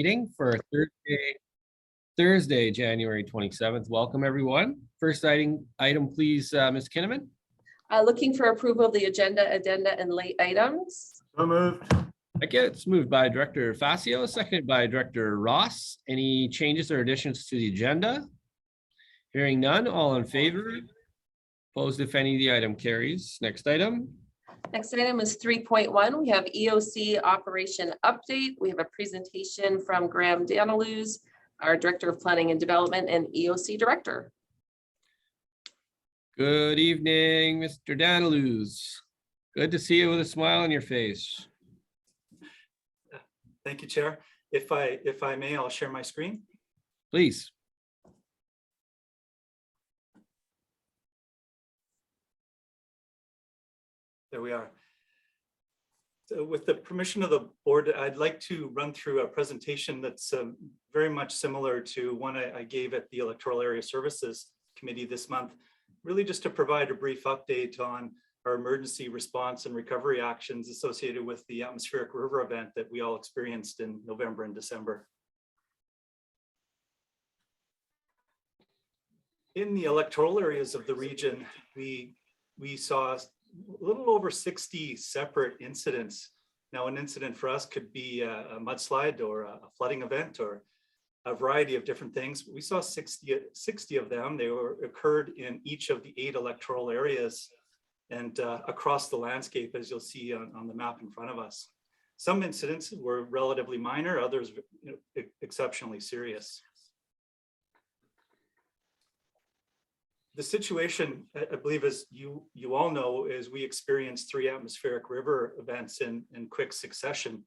Meeting for Thursday, January 27th. Welcome, everyone. First item, please, Ms. Kinnaman. Looking for approval of the agenda, and late items. So moved. Okay, it's moved by Director Facio, seconded by Director Ross. Any changes or additions to the agenda? Hearing none, all in favor? Opposed if any, the item carries. Next item. Next item is 3.1. We have EOC operation update. We have a presentation from Graham Daniluz, our Director of Planning and Development and EOC Director. Good evening, Mr. Daniluz. Good to see you with a smile on your face. Thank you, Chair. If I may, I'll share my screen. Please. There we are. So with the permission of the board, I'd like to run through a presentation that's very much similar to one I gave at the Electoral Area Services Committee this month, really just to provide a brief update on our emergency response and recovery actions associated with the atmospheric river event that we all experienced in November and December. In the electoral areas of the region, we saw a little over 60 separate incidents. Now, an incident for us could be a mudslide or a flooding event or a variety of different things. We saw 60 of them. They occurred in each of the 8 electoral areas and across the landscape, as you'll see on the map in front of us. Some incidents were relatively minor, others exceptionally serious. The situation, I believe, as you all know, is we experienced 3 atmospheric river events in quick succession.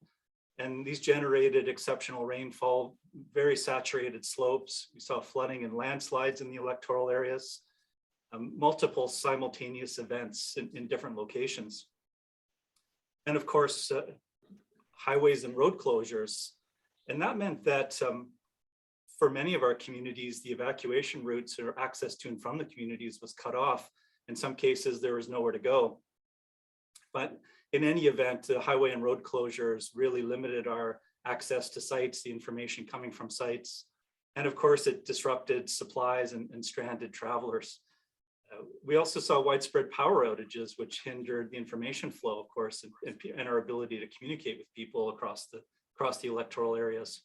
And these generated exceptional rainfall, very saturated slopes. We saw flooding and landslides in the electoral areas, multiple simultaneous events in different locations. And of course, highways and road closures. And that meant that for many of our communities, the evacuation routes or access to and from the communities was cut off. In some cases, there was nowhere to go. But in any event, the highway and road closures really limited our access to sites, the information coming from sites. And of course, it disrupted supplies and stranded travelers. We also saw widespread power outages, which hindered the information flow, of course, and our ability to communicate with people across the electoral areas.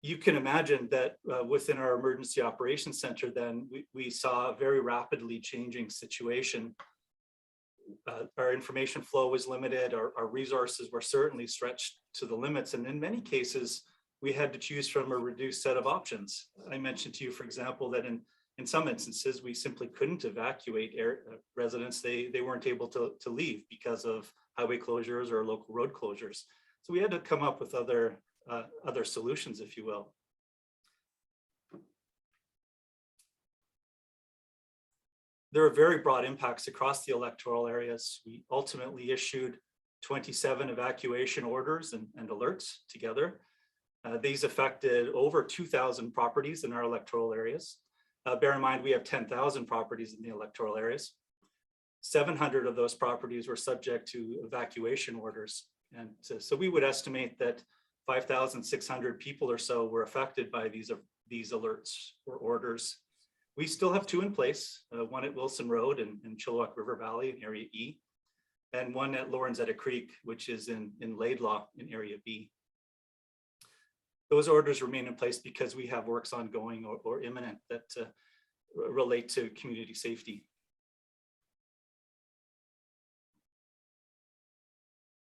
You can imagine that within our emergency operations center, then we saw a very rapidly changing situation. Our information flow was limited, our resources were certainly stretched to the limits, and in many cases, we had to choose from a reduced set of options. I mentioned to you, for example, that in some instances, we simply couldn't evacuate residents. They weren't able to leave because of highway closures or local road closures. So we had to come up with other solutions, if you will. There are very broad impacts across the electoral areas. We ultimately issued 27 evacuation orders and alerts together. These affected over 2,000 properties in our electoral areas. Bear in mind, we have 10,000 properties in the electoral areas. 700 of those properties were subject to evacuation orders. And so we would estimate that 5,600 people or so were affected by these alerts or orders. We still have 2 in place, one at Wilson Road in Chilliwack River Valley in Area E, and one at Lorenzetta Creek, which is in Laidlaw in Area B. Those orders remain in place because we have works ongoing or imminent that relate to community safety.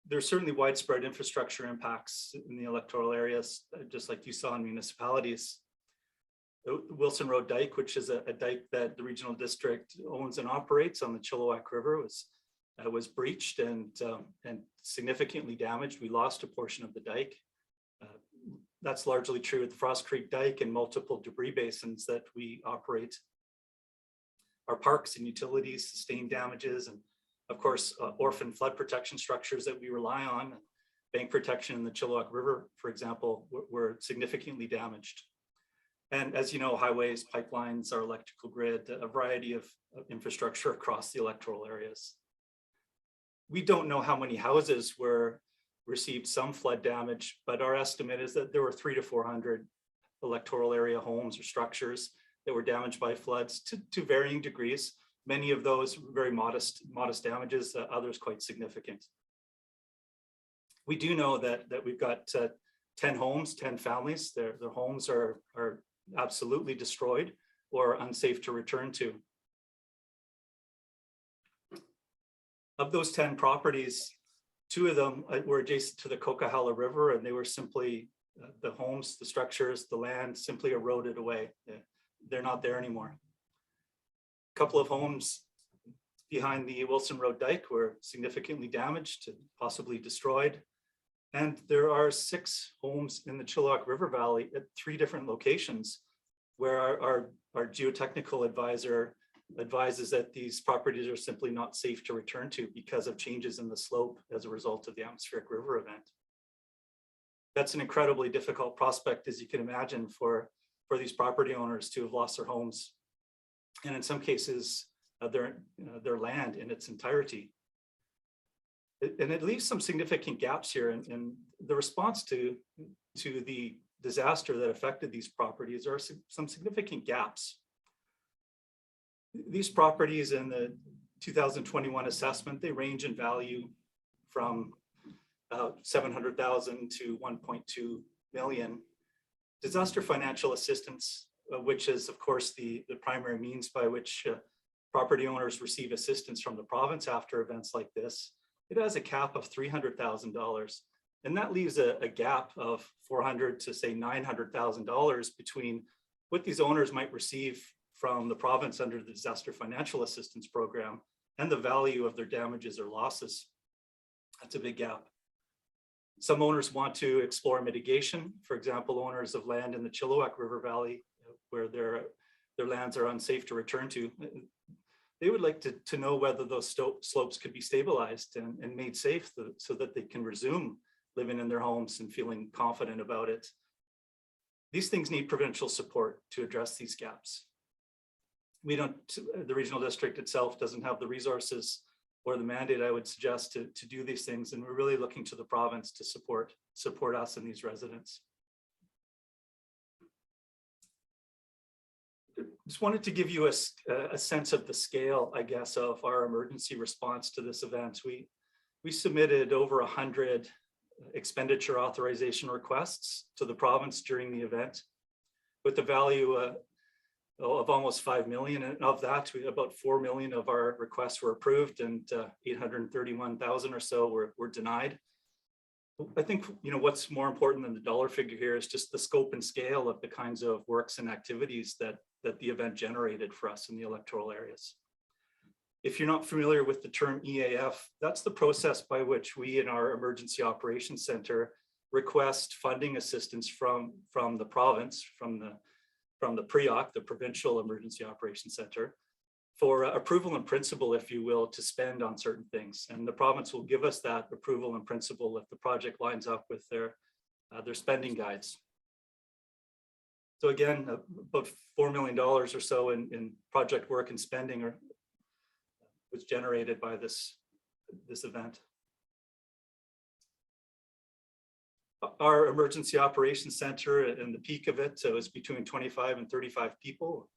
There's certainly widespread infrastructure impacts in the electoral areas, just like you saw in municipalities. The Wilson Road Dike, which is a dike that the regional district owns and operates on the Chilliwack River, was breached and significantly damaged. We lost a portion of the dike. That's largely true at the Frost Creek Dike and multiple debris basins that we operate. Our parks and utilities sustained damages, and of course, orphan flood protection structures that we rely on, bank protection in the Chilliwack River, for example, were significantly damaged. And as you know, highways, pipelines, our electrical grid, a variety of infrastructure across the electoral areas. We don't know how many houses were received some flood damage, but our estimate is that there were 300 to 400 electoral area homes or structures that were damaged by floods to varying degrees. Many of those very modest damages, others quite significant. We do know that we've got 10 homes, 10 families. Their homes are absolutely destroyed or unsafe to return to. Of those 10 properties, 2 of them were adjacent to the Coquihalla River, and they were simply the homes, the structures, the land simply eroded away. They're not there anymore. A couple of homes behind the Wilson Road Dike were significantly damaged, possibly destroyed. And there are 6 homes in the Chilliwack River Valley at 3 different locations where our geotechnical advisor advises that these properties are simply not safe to return to because of changes in the slope as a result of the atmospheric river event. That's an incredibly difficult prospect, as you can imagine, for these property owners to have lost their homes, and in some cases, their land in its entirety. And it leaves some significant gaps here, and the response to the disaster that affected these properties are some significant gaps. These properties in the 2021 assessment, they range in value from 700,000 to 1.2 million. Disaster financial assistance, which is of course the primary means by which property owners receive assistance from the province after events like this, it has a cap of $300,000. And that leaves a gap of $400,000 to say $900,000 between what these owners might receive from the province under the disaster financial assistance program and the value of their damages or losses. That's a big gap. Some owners want to explore mitigation. For example, owners of land in the Chilliwack River Valley where their lands are unsafe to return to, they would like to know whether those slopes could be stabilized and made safe so that they can resume living in their homes and feeling confident about it. These things need provincial support to address these gaps. The regional district itself doesn't have the resources or the mandate, I would suggest, to do these things. And we're really looking to the province to support us and these residents. Just wanted to give you a sense of the scale, I guess, of our emergency response to this event. We submitted over 100 expenditure authorization requests to the province during the event with the value of almost 5 million. And of that, about 4 million of our requests were approved and 831,000 or so were denied. I think, what's more important than the dollar figure here is just the scope and scale of the kinds of works and activities that the event generated for us in the electoral areas. If you're not familiar with the term EAF, that's the process by which we in our Emergency Operations Center request funding assistance from the province, from the PREOC, the Provincial Emergency Operations Center, for approval in principle, if you will, to spend on certain things. And the province will give us that approval in principle if the project lines up with their spending guides. So again, about $4 million or so in project work and spending was generated by this event. Our Emergency Operations Center and the peak of it, so it was between 25 and 35 people.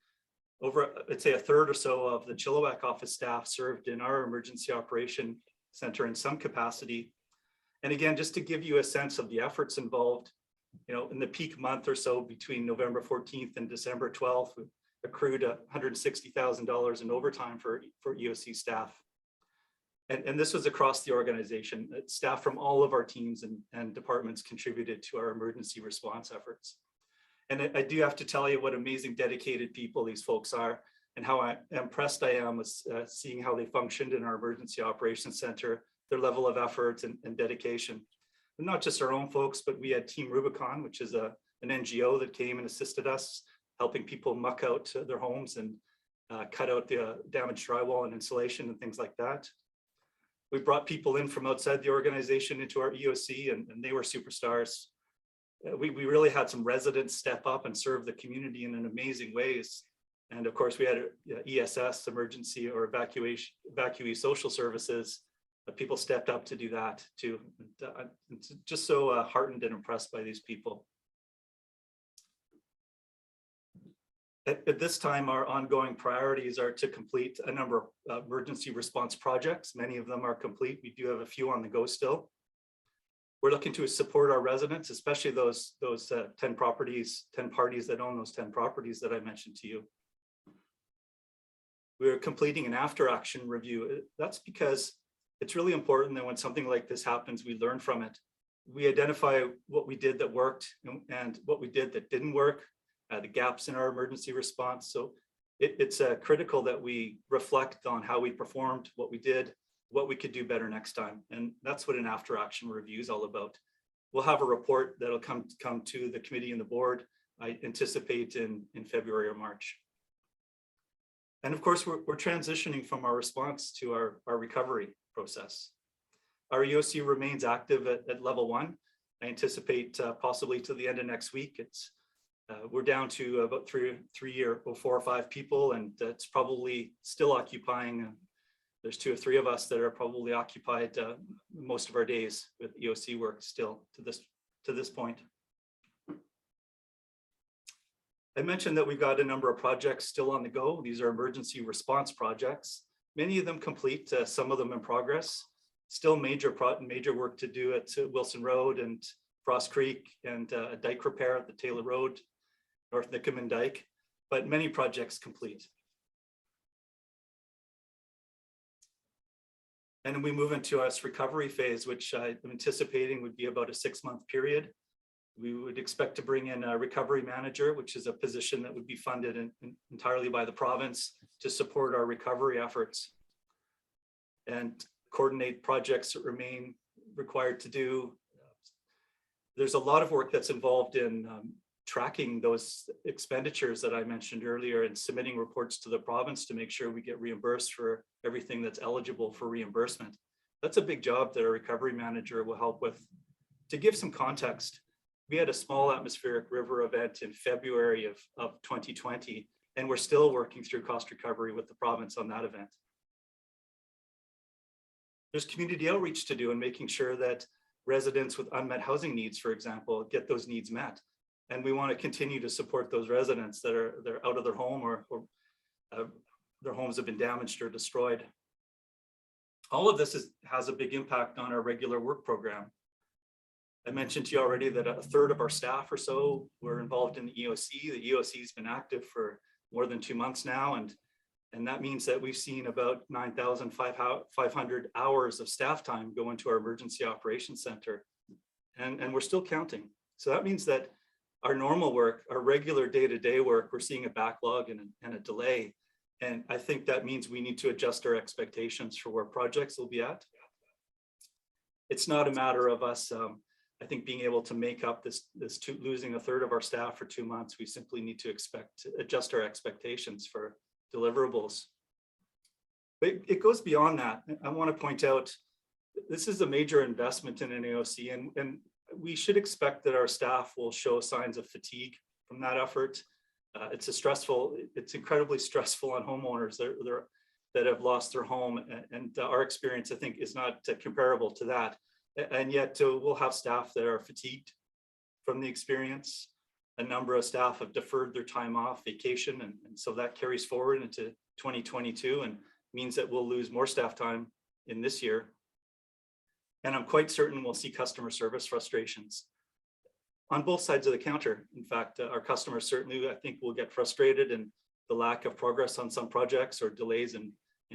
Over, I'd say, a third or so of the Chilliwack office staff served in our Emergency Operation Center in some capacity. And again, just to give you a sense of the efforts involved, in the peak month or so between November 14th and December 12th, we accrued $160,000 in overtime for EOC staff. And this was across the organization. Staff from all of our teams and departments contributed to our emergency response efforts. And I do have to tell you what amazing dedicated people these folks are and how impressed I am with seeing how they functioned in our Emergency Operations Center, their level of effort and dedication. And not just our own folks, but we had Team Rubicon, which is an NGO that came and assisted us, helping people muck out their homes and cut out the damaged drywall and insulation and things like that. We brought people in from outside the organization into our EOC, and they were superstars. We really had some residents step up and serve the community in amazing ways. And of course, we had ESS, emergency or evacuee social services, people stepped up to do that too. I'm just so heartened and impressed by these people. At this time, our ongoing priorities are to complete a number of emergency response projects. Many of them are complete. We do have a few on the go still. We're looking to support our residents, especially those 10 parties that own those 10 properties that I mentioned to you. We're completing an after action review. That's because it's really important that when something like this happens, we learn from it. We identify what we did that worked and what we did that didn't work, the gaps in our emergency response. So it's critical that we reflect on how we performed, what we did, what we could do better next time. And that's what an after action review is all about. We'll have a report that'll come to the committee and the board, I anticipate in February or March. And of course, we're transitioning from our response to our recovery process. Our EOC remains active at level 1. I anticipate possibly to the end of next week. We're down to about 4 or 5 people, and it's probably still occupying. There's 2 or 3 of us that are probably occupied most of our days with EOC work still to this point. I mentioned that we've got a number of projects still on the go. These are emergency response projects. Many of them complete, some of them in progress. Still major work to do at Wilson Road and Frost Creek, and a dike repair at the Taylor Road, North Nickerman Dike, but many projects complete. And then we move into our recovery phase, which I'm anticipating would be about a 6-month period. We would expect to bring in a recovery manager, which is a position that would be funded entirely by the province to support our recovery efforts and coordinate projects that remain required to do. There's a lot of work that's involved in tracking those expenditures that I mentioned earlier and submitting reports to the province to make sure we get reimbursed for everything that's eligible for reimbursement. That's a big job that our recovery manager will help with. To give some context, we had a small atmospheric river event in February of 2020, and we're still working through cost recovery with the province on that event. There's community outreach to do and making sure that residents with unmet housing needs, for example, get those needs met. And we want to continue to support those residents that are out of their home or their homes have been damaged or destroyed. All of this has a big impact on our regular work program. I mentioned to you already that 1/3 of our staff or so were involved in the EOC. The EOC has been active for more than 2 months now, and that means that we've seen about 9,500 hours of staff time go into our emergency operations center, and we're still counting. So that means that our normal work, our regular day-to-day work, we're seeing a backlog and a delay. And I think that means we need to adjust our expectations for where projects will be at. It's not a matter of us, I think, being able to make up losing 1/3 of our staff for 2 months. We simply need to adjust our expectations for deliverables. But it goes beyond that. I want to point out, this is a major investment in an AOC, and we should expect that our staff will show signs of fatigue from that effort. It's incredibly stressful on homeowners that have lost their home, and our experience, I think, is not comparable to that. And yet we'll have staff that are fatigued from the experience. A number of staff have deferred their time off, vacation, and so that carries forward into 2022 and means that we'll lose more staff time in this year. And I'm quite certain we'll see customer service frustrations on both sides of the counter. In fact, our customers certainly, I think, will get frustrated in the lack of progress on some projects or delays in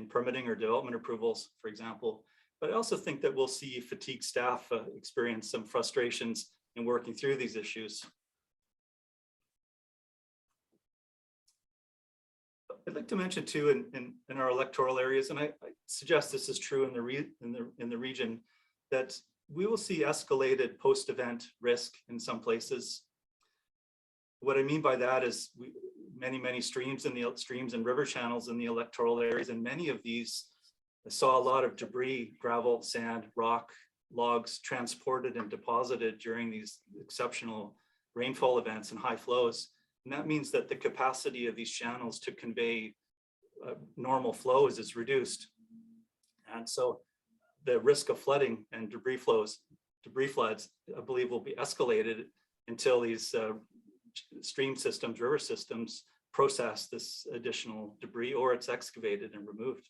permitting or development approvals, for example. But I also think that we'll see fatigued staff experience some frustrations in working through these issues. I'd like to mention too, in our electoral areas, and I suggest this is true in the region, that we will see escalated post-event risk in some places. What I mean by that is many streams and river channels in the electoral areas, and many of these saw a lot of debris, gravel, sand, rock, logs transported and deposited during these exceptional rainfall events and high flows. And that means that the capacity of these channels to convey normal flows is reduced. And so the risk of flooding and debris floods, I believe, will be escalated until these stream systems, river systems process this additional debris, or it's excavated and removed.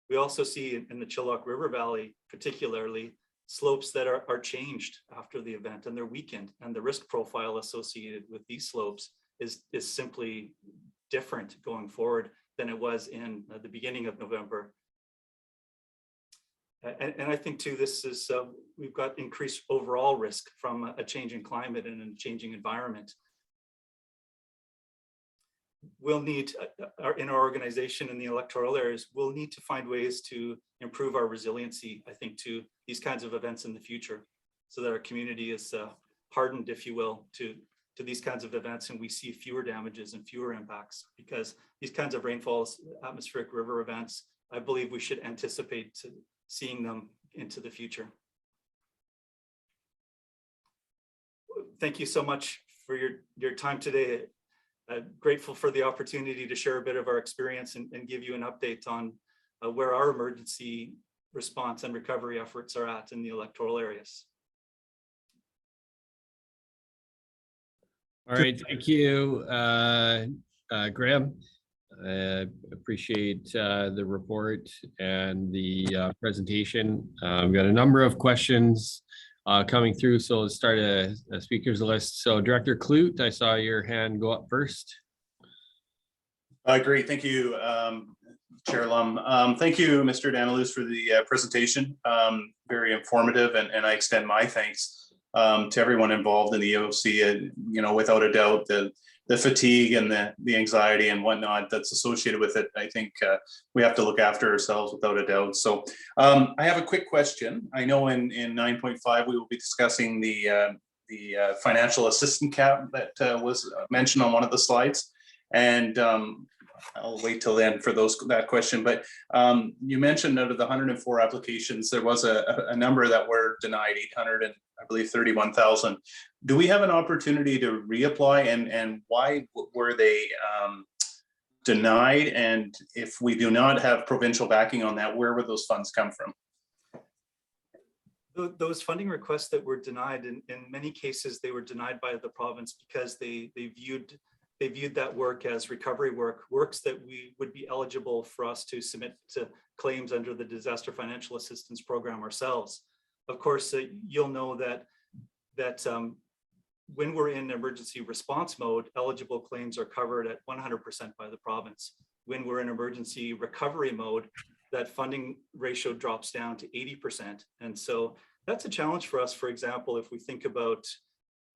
We also see in the Chilliwack River Valley, particularly, slopes that are changed after the event and they're weakened, and the risk profile associated with these slopes is simply different going forward than it was in the beginning of November. And I think too, this is, we've got increased overall risk from a changing climate and a changing environment. We'll need, in our organization in the electoral areas, we'll need to find ways to improve our resiliency, I think, to these kinds of events in the future, so that our community is hardened, if you will, to these kinds of events, and we see fewer damages and fewer impacts, because these kinds of rainfalls, atmospheric river events, I believe we should anticipate seeing them into the future. Thank you so much for your time today. Grateful for the opportunity to share a bit of our experience and give you an update on where our emergency response and recovery efforts are at in the electoral areas. All right, thank you, Graham. Appreciate the report and the presentation. We've got a number of questions coming through, so let's start a speakers list. So Director Clute, I saw your hand go up first. Great, thank you, Chair Lum. Thank you, Mr. Daniluz, for the presentation. Very informative, and I extend my thanks to everyone involved in the EOC. You know, without a doubt, the fatigue and the anxiety and whatnot that's associated with it, I think we have to look after ourselves without a doubt. So I have a quick question. I know in 9.5 we will be discussing the financial assistance cap that was mentioned on one of the slides, and I'll wait till then for that question. But you mentioned out of the 104 applications, there was a number that were denied, 800 and I believe 31,000. Do we have an opportunity to reapply, and why were they denied? And if we do not have provincial backing on that, where would those funds come from? Those funding requests that were denied, in many cases, they were denied by the province because they viewed that work as recovery works that we would be eligible for us to submit to claims under the Disaster Financial Assistance Program ourselves. Of course, you'll know that when we're in emergency response mode, eligible claims are covered at 100% by the province. When we're in emergency recovery mode, that funding ratio drops down to 80%. And so that's a challenge for us. For example, if we think about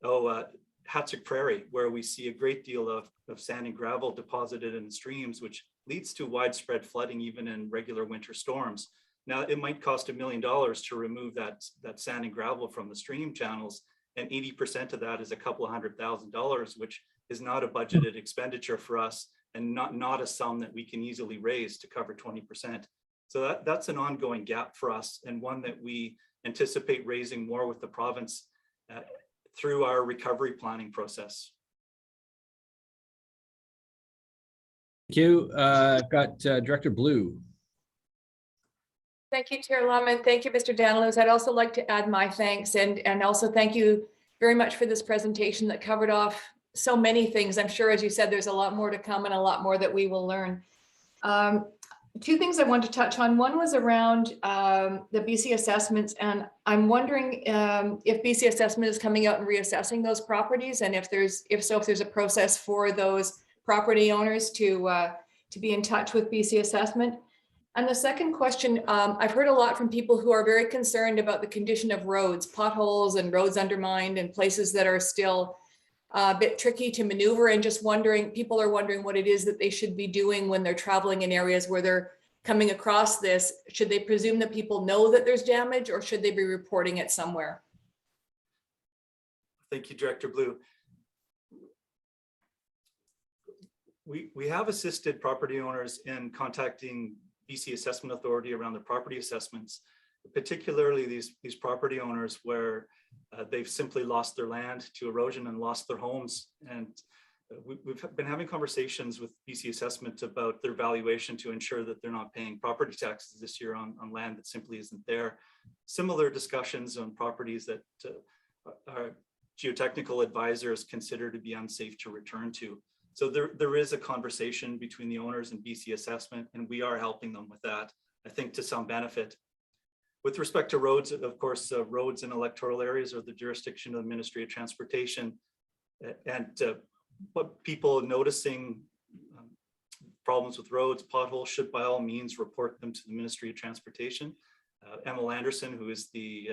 Hatzic Prairie, where we see a great deal of sand and gravel deposited in streams, which leads to widespread flooding even in regular winter storms. Now, it might cost $1 million to remove that sand and gravel from the stream channels, and 80% of that is a couple of $100,000, which is not a budgeted expenditure for us, and not a sum that we can easily raise to cover 20%. So that's an ongoing gap for us, and one that we anticipate raising more with the province through our recovery planning process. Thank you. I've got Director Blue. Thank you, Chair Lum, and thank you, Mr. Daniluz. I'd also like to add my thanks, and also thank you very much for this presentation that covered off so many things. I'm sure, as you said, there's a lot more to come and a lot more that we will learn. Two things I want to touch on. One was around the BC assessments, and I'm wondering if BC assessment is coming out and reassessing those properties, and if there's a process for those property owners to be in touch with BC assessment. And the second question, I've heard a lot from people who are very concerned about the condition of roads, potholes and roads undermined and places that are still a bit tricky to maneuver, and just wondering, people are wondering what it is that they should be doing when they're traveling in areas where they're coming across this. Should they presume that people know that there's damage, or should they be reporting it somewhere? Thank you, Director Blue. We have assisted property owners in contacting BC Assessment Authority around their property assessments, particularly these property owners where they've simply lost their land to erosion and lost their homes. And we've been having conversations with BC Assessment about their valuation to ensure that they're not paying property taxes this year on land that simply isn't there. Similar discussions on properties that our geotechnical advisors consider to be unsafe to return to. So there is a conversation between the owners and BC Assessment, and we are helping them with that, I think, to some benefit. With respect to roads, of course, roads in electoral areas are the jurisdiction of the Ministry of Transportation. But people noticing problems with roads, potholes, should by all means report them to the Ministry of Transportation. Emma Anderson, who is the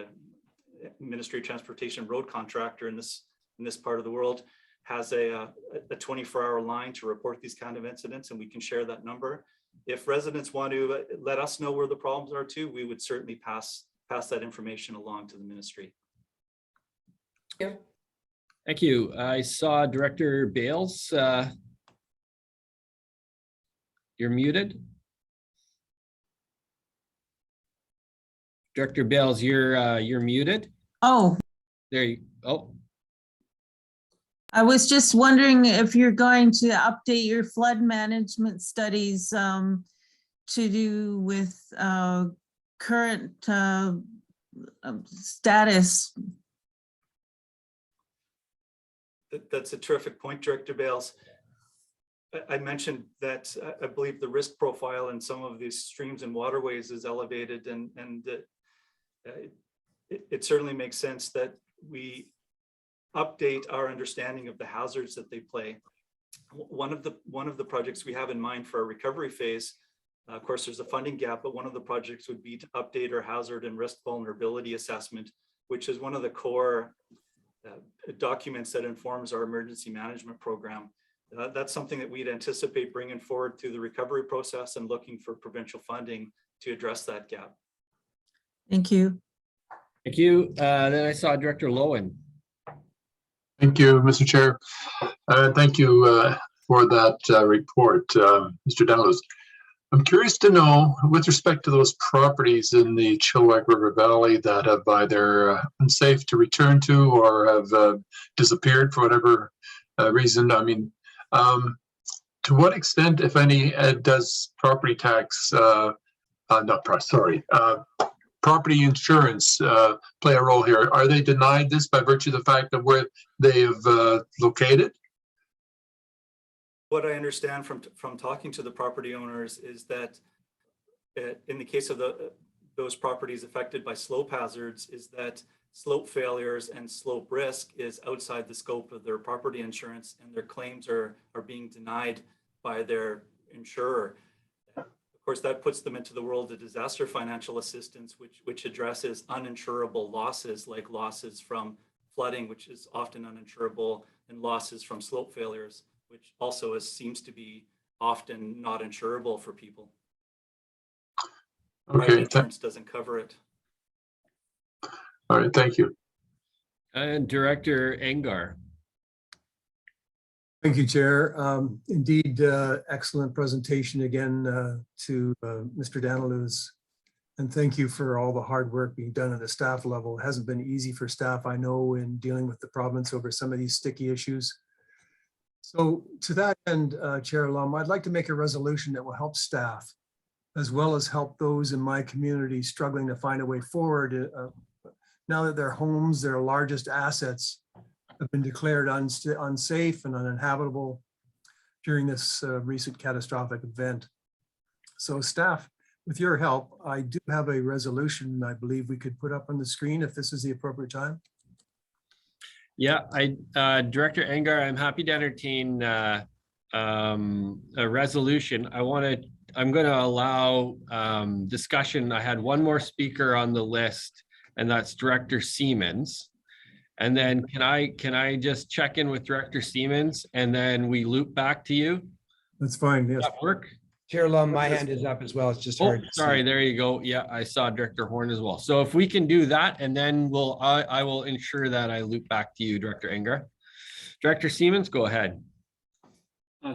Ministry of Transportation road contractor in this part of the world, has a 24-hour line to report these kind of incidents, and we can share that number. If residents want to let us know where the problems are too, we would certainly pass that information along to the ministry. Thank you. I saw Director Bales. You're muted. Director Bales, you're muted. Oh, There you, oh, I was just wondering if you're going to update your flood management studies to do with current status. That's a terrific point, Director Bales. I mentioned that I believe the risk profile in some of these streams and waterways is elevated, and it certainly makes sense that we update our understanding of the hazards that they play. One of the projects we have in mind for our recovery phase, of course, there's a funding gap, but one of the projects would be to update our hazard and risk vulnerability assessment, which is one of the core documents that informs our emergency management program. That's something that we'd anticipate bringing forward through the recovery process and looking for provincial funding to address that gap. Thank you. thank you. Then I saw Director Lowen. Thank you, Mr. Chair. Thank you for that report, Mr. Dowles. I'm curious to know, with respect to those properties in the Chilliwack River Valley that have either unsafe to return to or have disappeared for whatever reason, I mean, to what extent, if any, does property tax, property insurance play a role here? Are they denied this by virtue of the fact of where they have located? What I understand from talking to the property owners is that in the case of those properties affected by slope hazards, is that slope failures and slope risk is outside the scope of their property insurance, and their claims are being denied by their insurer. Of course, that puts them into the world of disaster financial assistance, which addresses uninsurable losses, like losses from flooding, which is often uninsurable, and losses from slope failures, which also seems to be often not insurable for people. Okay. Private insurance doesn't cover it. All right, thank you. And Director Engar. Thank you, Chair. Indeed, excellent presentation again to Mr. Daniluz. And thank you for all the hard work being done at the staff level. It hasn't been easy for staff, I know, in dealing with the province over some of these sticky issues. So to that end, Chair Lum, I'd like to make a resolution that will help staff, as well as help those in my community struggling to find a way forward now that their homes, their largest assets, have been declared unsafe and uninhabitable during this recent catastrophic event. So staff, with your help, I do have a resolution I believe we could put up on the screen if this is the appropriate time. Yeah, Director Engar, I'm happy to entertain a resolution. I'm going to allow discussion. I had one more speaker on the list, and that's Director Siemens. And then can I just check in with Director Siemens, and then we loop back to you? That's fine, yes. Does that work? Chair Lum, my hand is up as well. It's just Oh, hard. to see. sorry, there you go. Yeah, I saw Director Horn as well. So if we can do that, and then I will ensure that I loop back to you, Director Engar. Director Siemens, go ahead.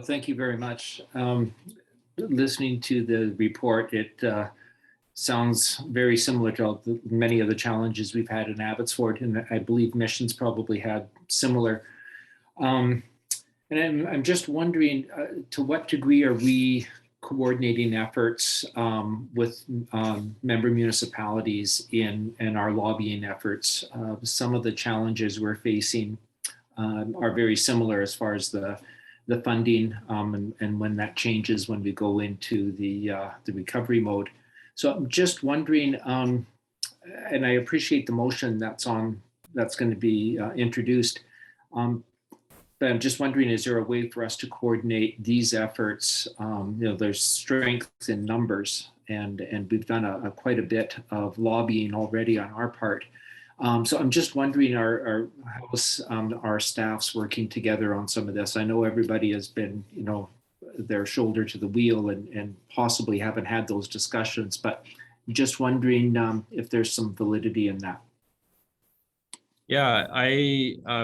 Thank you very much. Listening to the report, it sounds very similar to many of the challenges we've had in Abbotsford, and I believe Mission's probably had similar. And And I'm just wondering, to what degree are we coordinating efforts with member municipalities in our lobbying efforts? Some of the challenges we're facing are very similar as far as the funding and when that changes when we go into the recovery mode. So I'm just wondering, and I appreciate the motion that's going to be introduced. But I'm just wondering, is there a way for us to coordinate these efforts? There's strength in numbers, and we've done quite a bit of lobbying already on our part. So I'm just wondering, how's our staffs working together on some of this? I know everybody has been, their shoulder to the wheel and possibly haven't had those discussions, but just wondering if there's some validity in that. Yeah,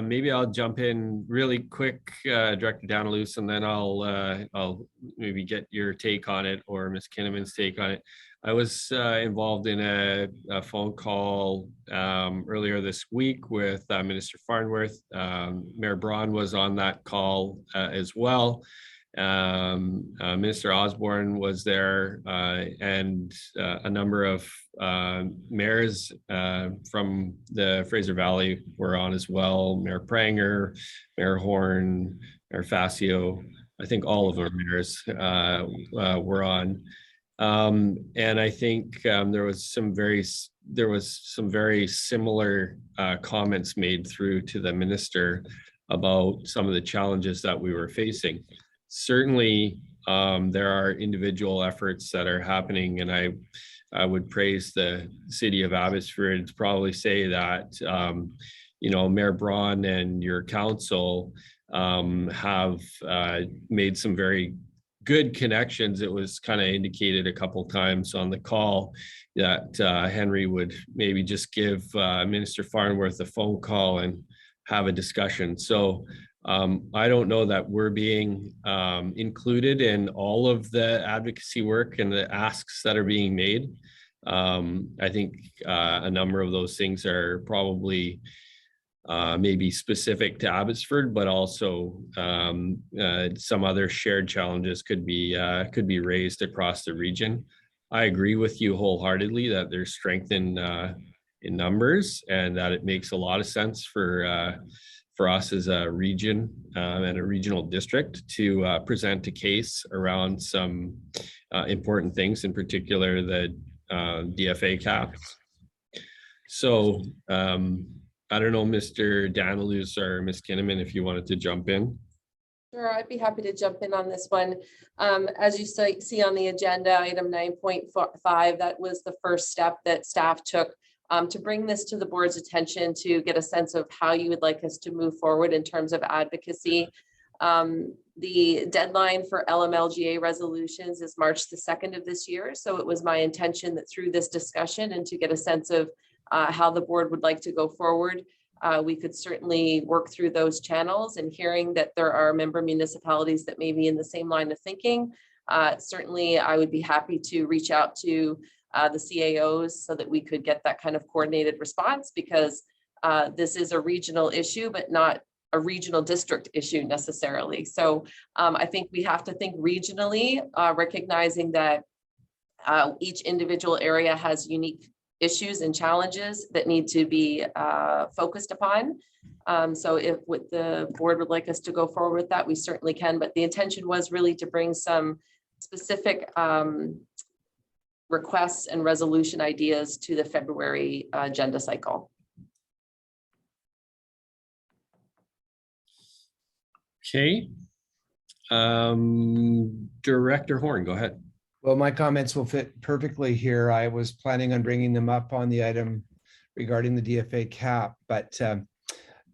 maybe I'll jump in really quick, Director Danilus, and then I'll maybe get your take on it or Ms. Kinnaman's take on it. I was involved in a phone call earlier this week with Minister Farnworth. Mayor Braun was on that call as well. Minister Osborne was there, and a number of mayors from the Fraser Valley were on as well. Mayor Pranger, Mayor Horn, Mayor Facio. I think all of our mayors were on. And I think there was some very similar comments made through to the minister about some of the challenges that we were facing. Certainly, there are individual efforts that are happening, and I would praise the city of Abbotsford to probably say that, Mayor Braun and your council have made some very good connections. It was kind of indicated a couple times on the call that Henry would maybe just give Minister Farnworth a phone call and have a discussion. So I don't know that we're being included in all of the advocacy work and the asks that are being made. I think a number of those things are probably maybe specific to Abbotsford, but also some other shared challenges could be raised across the region. I agree with you wholeheartedly that there's strength in numbers, and that it makes a lot of sense for us as a region and a regional district to present a case around some important things, in particular the DFA caps. So I don't know, Mr. Danilus or Ms. Kinnaman, if you wanted to jump in. Sure, I'd be happy to jump in on this one. As you see on the agenda, item 9.5, that was the first step that staff took to bring this to the board's attention, to get a sense of how you would like us to move forward in terms of advocacy. The deadline for Lmlga resolutions is March the 2nd of this year. So it was my intention that through this discussion and to get a sense of how the board would like to go forward, we could certainly work through those channels. And hearing that there are member municipalities that may be in the same line of thinking, certainly I would be happy to reach out to the CAOs so that we could get that kind of coordinated response, because this is a regional issue, but not a regional district issue necessarily. So I think we have to think regionally, recognizing that each individual area has unique issues and challenges that need to be focused upon. So if what the board would like us to go forward with that, we certainly can. But the intention was really to bring some specific requests and resolution ideas to the February agenda cycle. Okay. Director Horn, go ahead. Well, my comments will fit perfectly here. I was planning on bringing them up on the item regarding the DFA cap, but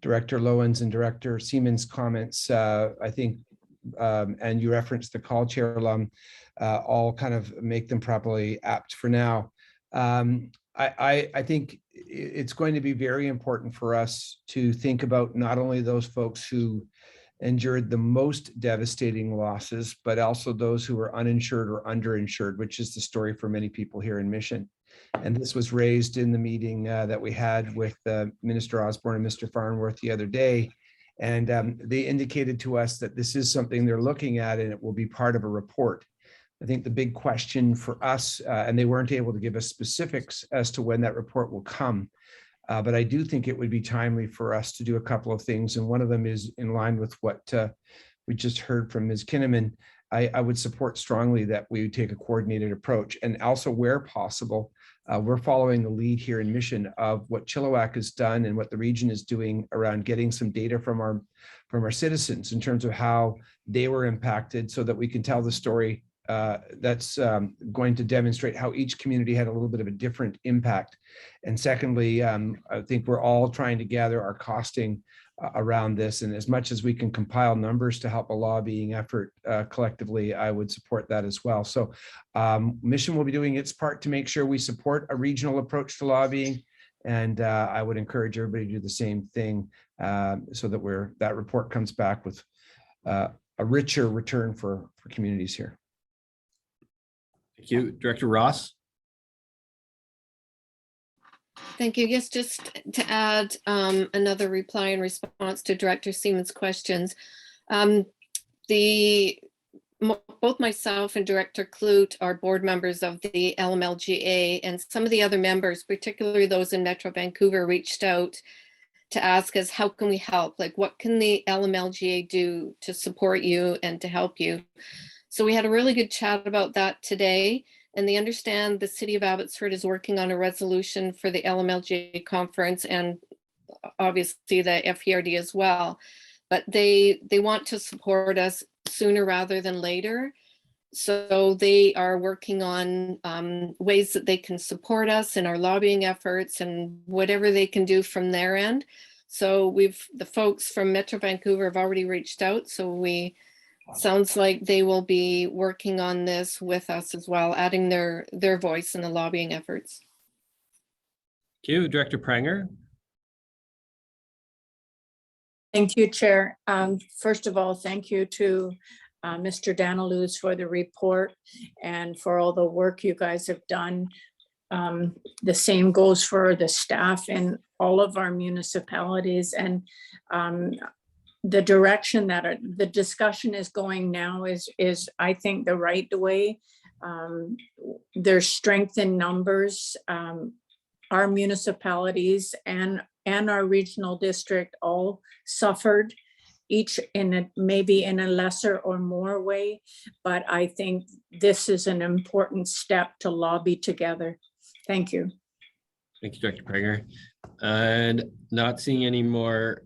Director Lowen's and Director Seaman's comments, I think, and you referenced the call, Chair Lum, all kind of make them properly apt for now. I think it's going to be very important for us to think about not only those folks who endured the most devastating losses, but also those who are uninsured or underinsured, which is the story for many people here in Mission. And this was raised in the meeting that we had with Minister Osborne and Mr. Farnworth the other day. And they indicated to us that this is something they're looking at and it will be part of a report. I think the big question for us, and they weren't able to give us specifics as to when that report will come, but I do think it would be timely for us to do a couple of things. And one of them is in line with what we just heard from Ms. Kinnaman. I would support strongly that we take a coordinated approach, and also where possible, we're following the lead here in Mission of what Chilliwack has done and what the region is doing around getting some data from our citizens in terms of how they were impacted, so that we can tell the story that's going to demonstrate how each community had a little bit of a different impact. And secondly, I think we're all trying to gather our costing around this, and as much as we can compile numbers to help a lobbying effort collectively, I would support that as well. So Mission will be doing its part to make sure we support a regional approach to lobbying, and I would encourage everybody to do the same thing, so that that report comes back with a richer return for communities here. Thank you. Director Ross? Thank you. Yes, just to add another reply in response to Director Seaman's questions. Both myself and Director Clute are board members of the Lmlga, and some of the other members, particularly those in Metro Vancouver, reached out to ask us, how can we help? Like, what can the Lmlga do to support you and to help you? So we had a really good chat about that today. And they understand the City of Abbotsford is working on a resolution for the Lmlga conference, and obviously the FERD as well. But they want to support us sooner rather than later. So they are working on ways that they can support us in our lobbying efforts and whatever they can do from their end. So the folks from Metro Vancouver have already reached out. So sounds like they will be working on this with us as well, adding their voice in the lobbying efforts. Thank you. Director Pranger? Thank you, Chair. First of all, thank you to Mr. Daniluz for the report and for all the work you guys have done. The same goes for the staff in all of our municipalities, and the direction that the discussion is going now is I think the right way. There's strength in numbers. Our municipalities and our regional district all suffered, each maybe in a lesser or more way, but I think this is an important step to lobby together. Thank you. Thank you, Director Pranger. And not seeing any more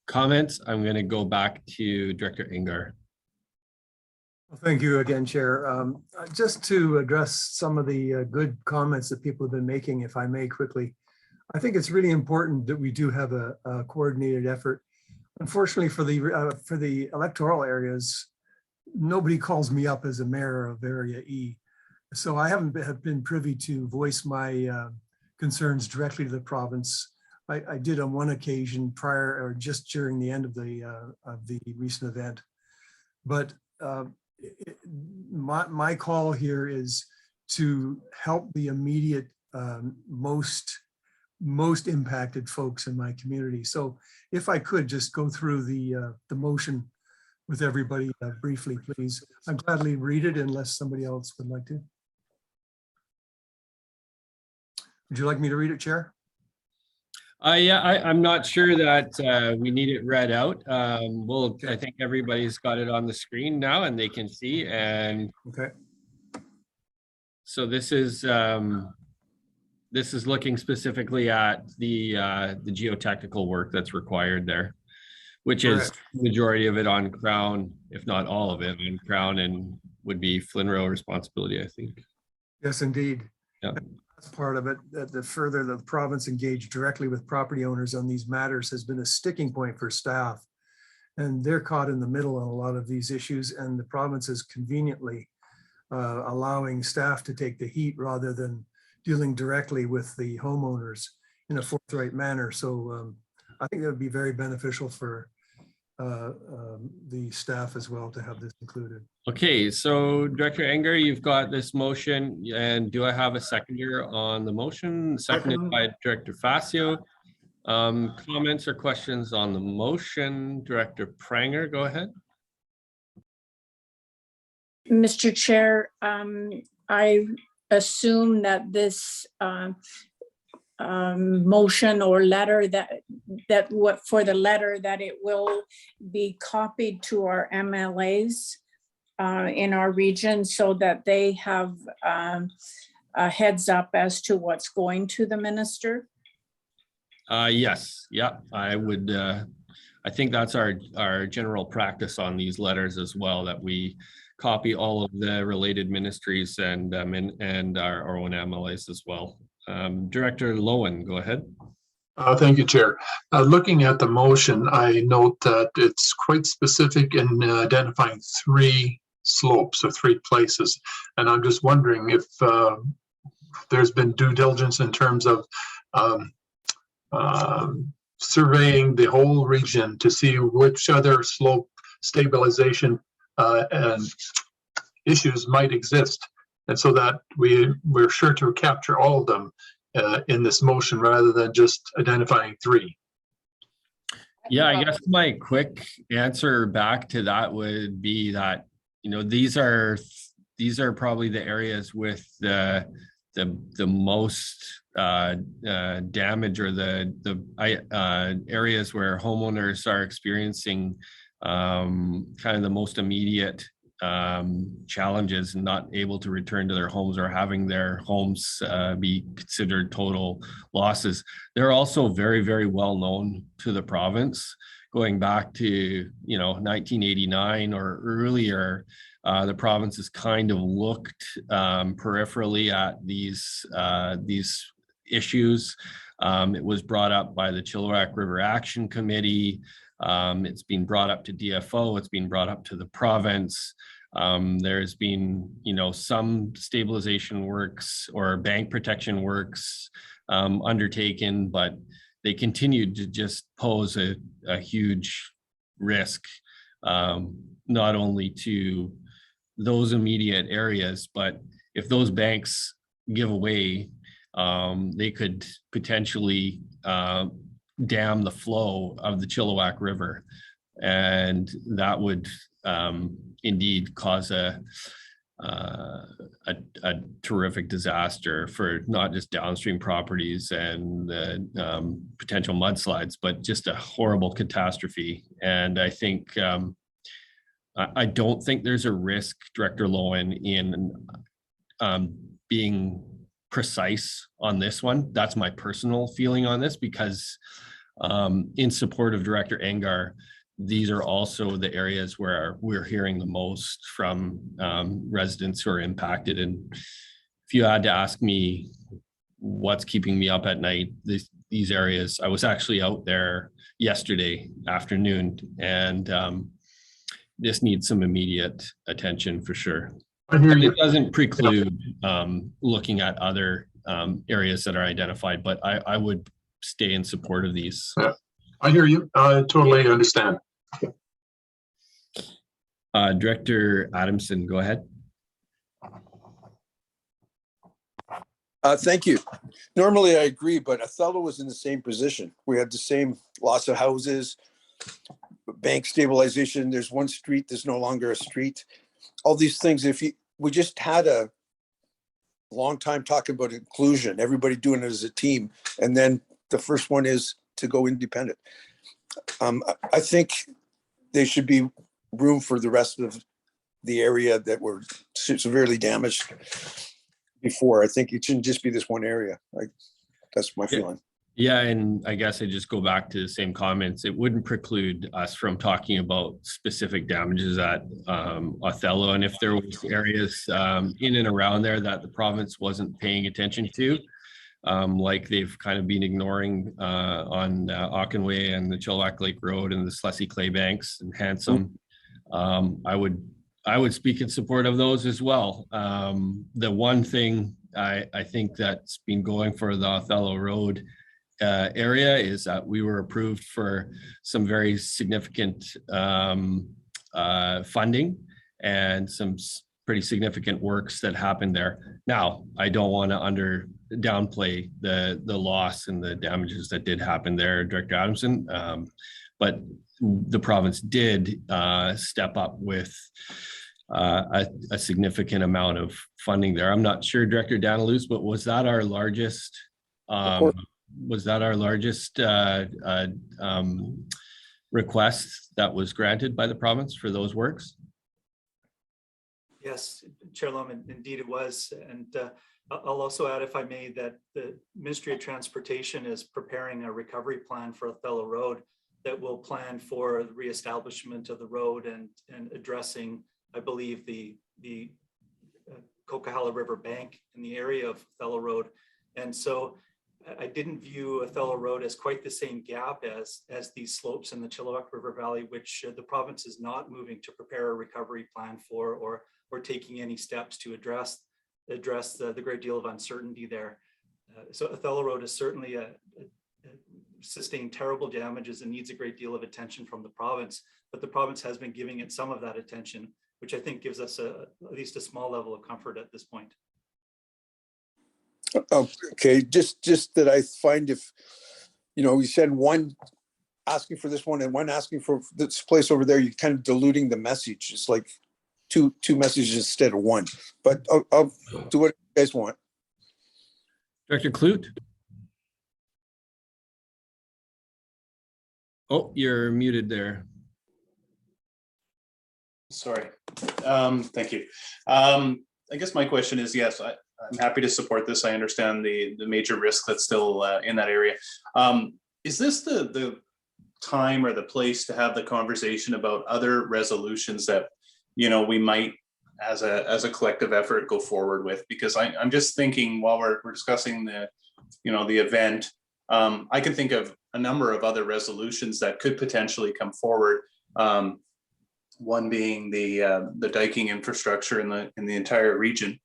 comments, I'm going to go back to Director Ingar. Well, thank you again, Chair. Just to address some of the good comments that people have been making, if I may quickly, I think it's really important that we do have a coordinated effort. Unfortunately, for the electoral areas, nobody calls me up as a mayor of Area E. So I have been privy to voice my concerns directly to the province. I did on one occasion prior or just during the end of the recent event. But my call here is to help the immediate most impacted folks in my community. So if I could just go through the motion with everybody briefly, please. I'd gladly read it unless somebody else would like to. Would you like me to read it, Chair? Yeah, I'm not sure that we need it read out. I think everybody's got it on the screen now and they can see. And okay. So this is looking specifically at the geotechnical work that's required there, which is the majority of it on Crown, if not all of it on Crown, and would be Flynn Rail responsibility, I think. Yes, indeed. Yeah. That's part of it. That the further the province engaged directly with property owners on these matters has been a sticking point for staff. And they're caught in the middle on a lot of these issues, and the province is conveniently allowing staff to take the heat rather than dealing directly with the homeowners in a forthright manner. So I think that would be very beneficial for the staff as well to have this included. Okay, so Director Enger, you've got this motion, and do I have a seconder on the motion? Seconded by Director Facio. Comments or questions on the motion? Director Pranger, go ahead. Mr. Chair, I assume that this motion or letter that what for the letter that it will be copied to our MLAs in our region so that they have a heads up as to what's going to the minister. Yes, yeah, I would, I think that's our general practice on these letters as well, that we copy all of the related ministries and our own MLAs as well. Director Lowen, go ahead. Thank you, Chair. Looking at the motion, I note that it's quite specific in identifying 3 slopes or 3 places. And I'm just wondering if there's been due diligence in terms of surveying the whole region to see which other slope stabilization and issues might exist. And so that we're sure to capture all of them in this motion rather than just identifying 3. Yeah, I guess my quick answer back to that would be that, you know, these are probably the areas with the most damage, or the areas where homeowners are experiencing kind of the most immediate challenges and not able to return to their homes or having their homes be considered total losses. They're also very, very well known to the province. Going back to, you know, 1989 or earlier, the province has kind of looked peripherally at these issues. It was brought up by the Chilliwack River Action Committee. It's been brought up to DFO. It's been brought up to the province. There's been, you know, some stabilization works or bank protection works undertaken, but they continued to just pose a huge risk, not only to those immediate areas, but if those banks give away, they could potentially dam the flow of the Chilliwack River, and that would indeed cause a terrific disaster for not just downstream properties and potential mudslides, but just a horrible catastrophe. And I think I don't think there's a risk, Director Lowen, in being precise on this one. That's my personal feeling on this, because in support of Director Engar, these are also the areas where we're hearing the most from residents who are impacted. And if you had to ask me what's keeping me up at night, these areas, I was actually out there yesterday afternoon, and this needs some immediate attention for sure. It doesn't preclude looking at other areas that are identified, but I would stay in support of these. Yeah, I hear you. I totally understand. Director Adamson, go ahead. Thank you. Normally I agree, but Othello was in the same position. We had the same loss of houses, bank stabilization. There's one street, there's no longer a street. All these things, we just had a long time talking about inclusion, everybody doing it as a team. And then the first one is to go independent. I think there should be room for the rest of the area that were severely damaged before. I think it shouldn't just be this one area. That's my feeling. Yeah, and I guess I just go back to the same comments. It wouldn't preclude us from talking about specific damages at Othello, and if there was areas in and around there that the province wasn't paying attention to, like they've kind of been ignoring on Auchenway and the Chilliwack Lake Road and the Slessy Clay Banks and Handsome. I would speak in support of those as well. The one thing I think that's been going for the Othello Road area is that we were approved for some very significant funding and some pretty significant works that happened there. Now, I don't want to downplay the loss and the damages that did happen there, Director Adamson. But the province did step up with a significant amount of funding there. I'm not sure, Director Danilus, but was that our largest? Request that was granted by the province for those works? Yes, Chair Lum, indeed it was. And I'll also add, if I may, that the Ministry of Transportation is preparing a recovery plan for Othello Road that will plan for the reestablishment of the road and addressing, I believe, the Coquihalla River bank in the area of Othello Road. And so I didn't view Othello Road as quite the same gap as these slopes in the Chilliwack River Valley, which the province is not moving to prepare a recovery plan for or taking any steps to address the great deal of uncertainty there. So Othello Road is certainly sustained terrible damages and needs a great deal of attention from the province, but the province has been giving it some of that attention, which I think gives us at least a small level of comfort at this point. Okay, just that I find if, you send one asking for this one and one asking for this place over there, you're kind of diluting the message. It's like two messages instead of one, but I'll do what you guys want. Director Clute. Oh, you're muted there. Sorry. Thank you. I guess my question is, yes, I'm happy to support this. I understand the major risk that's still in that area. Is this the time or the place to have the conversation about other resolutions that, we might, as a collective effort, go forward with? Because I'm just thinking while we're discussing the event, I can think of a number of other resolutions that could potentially come forward. One being the diking infrastructure in the entire region.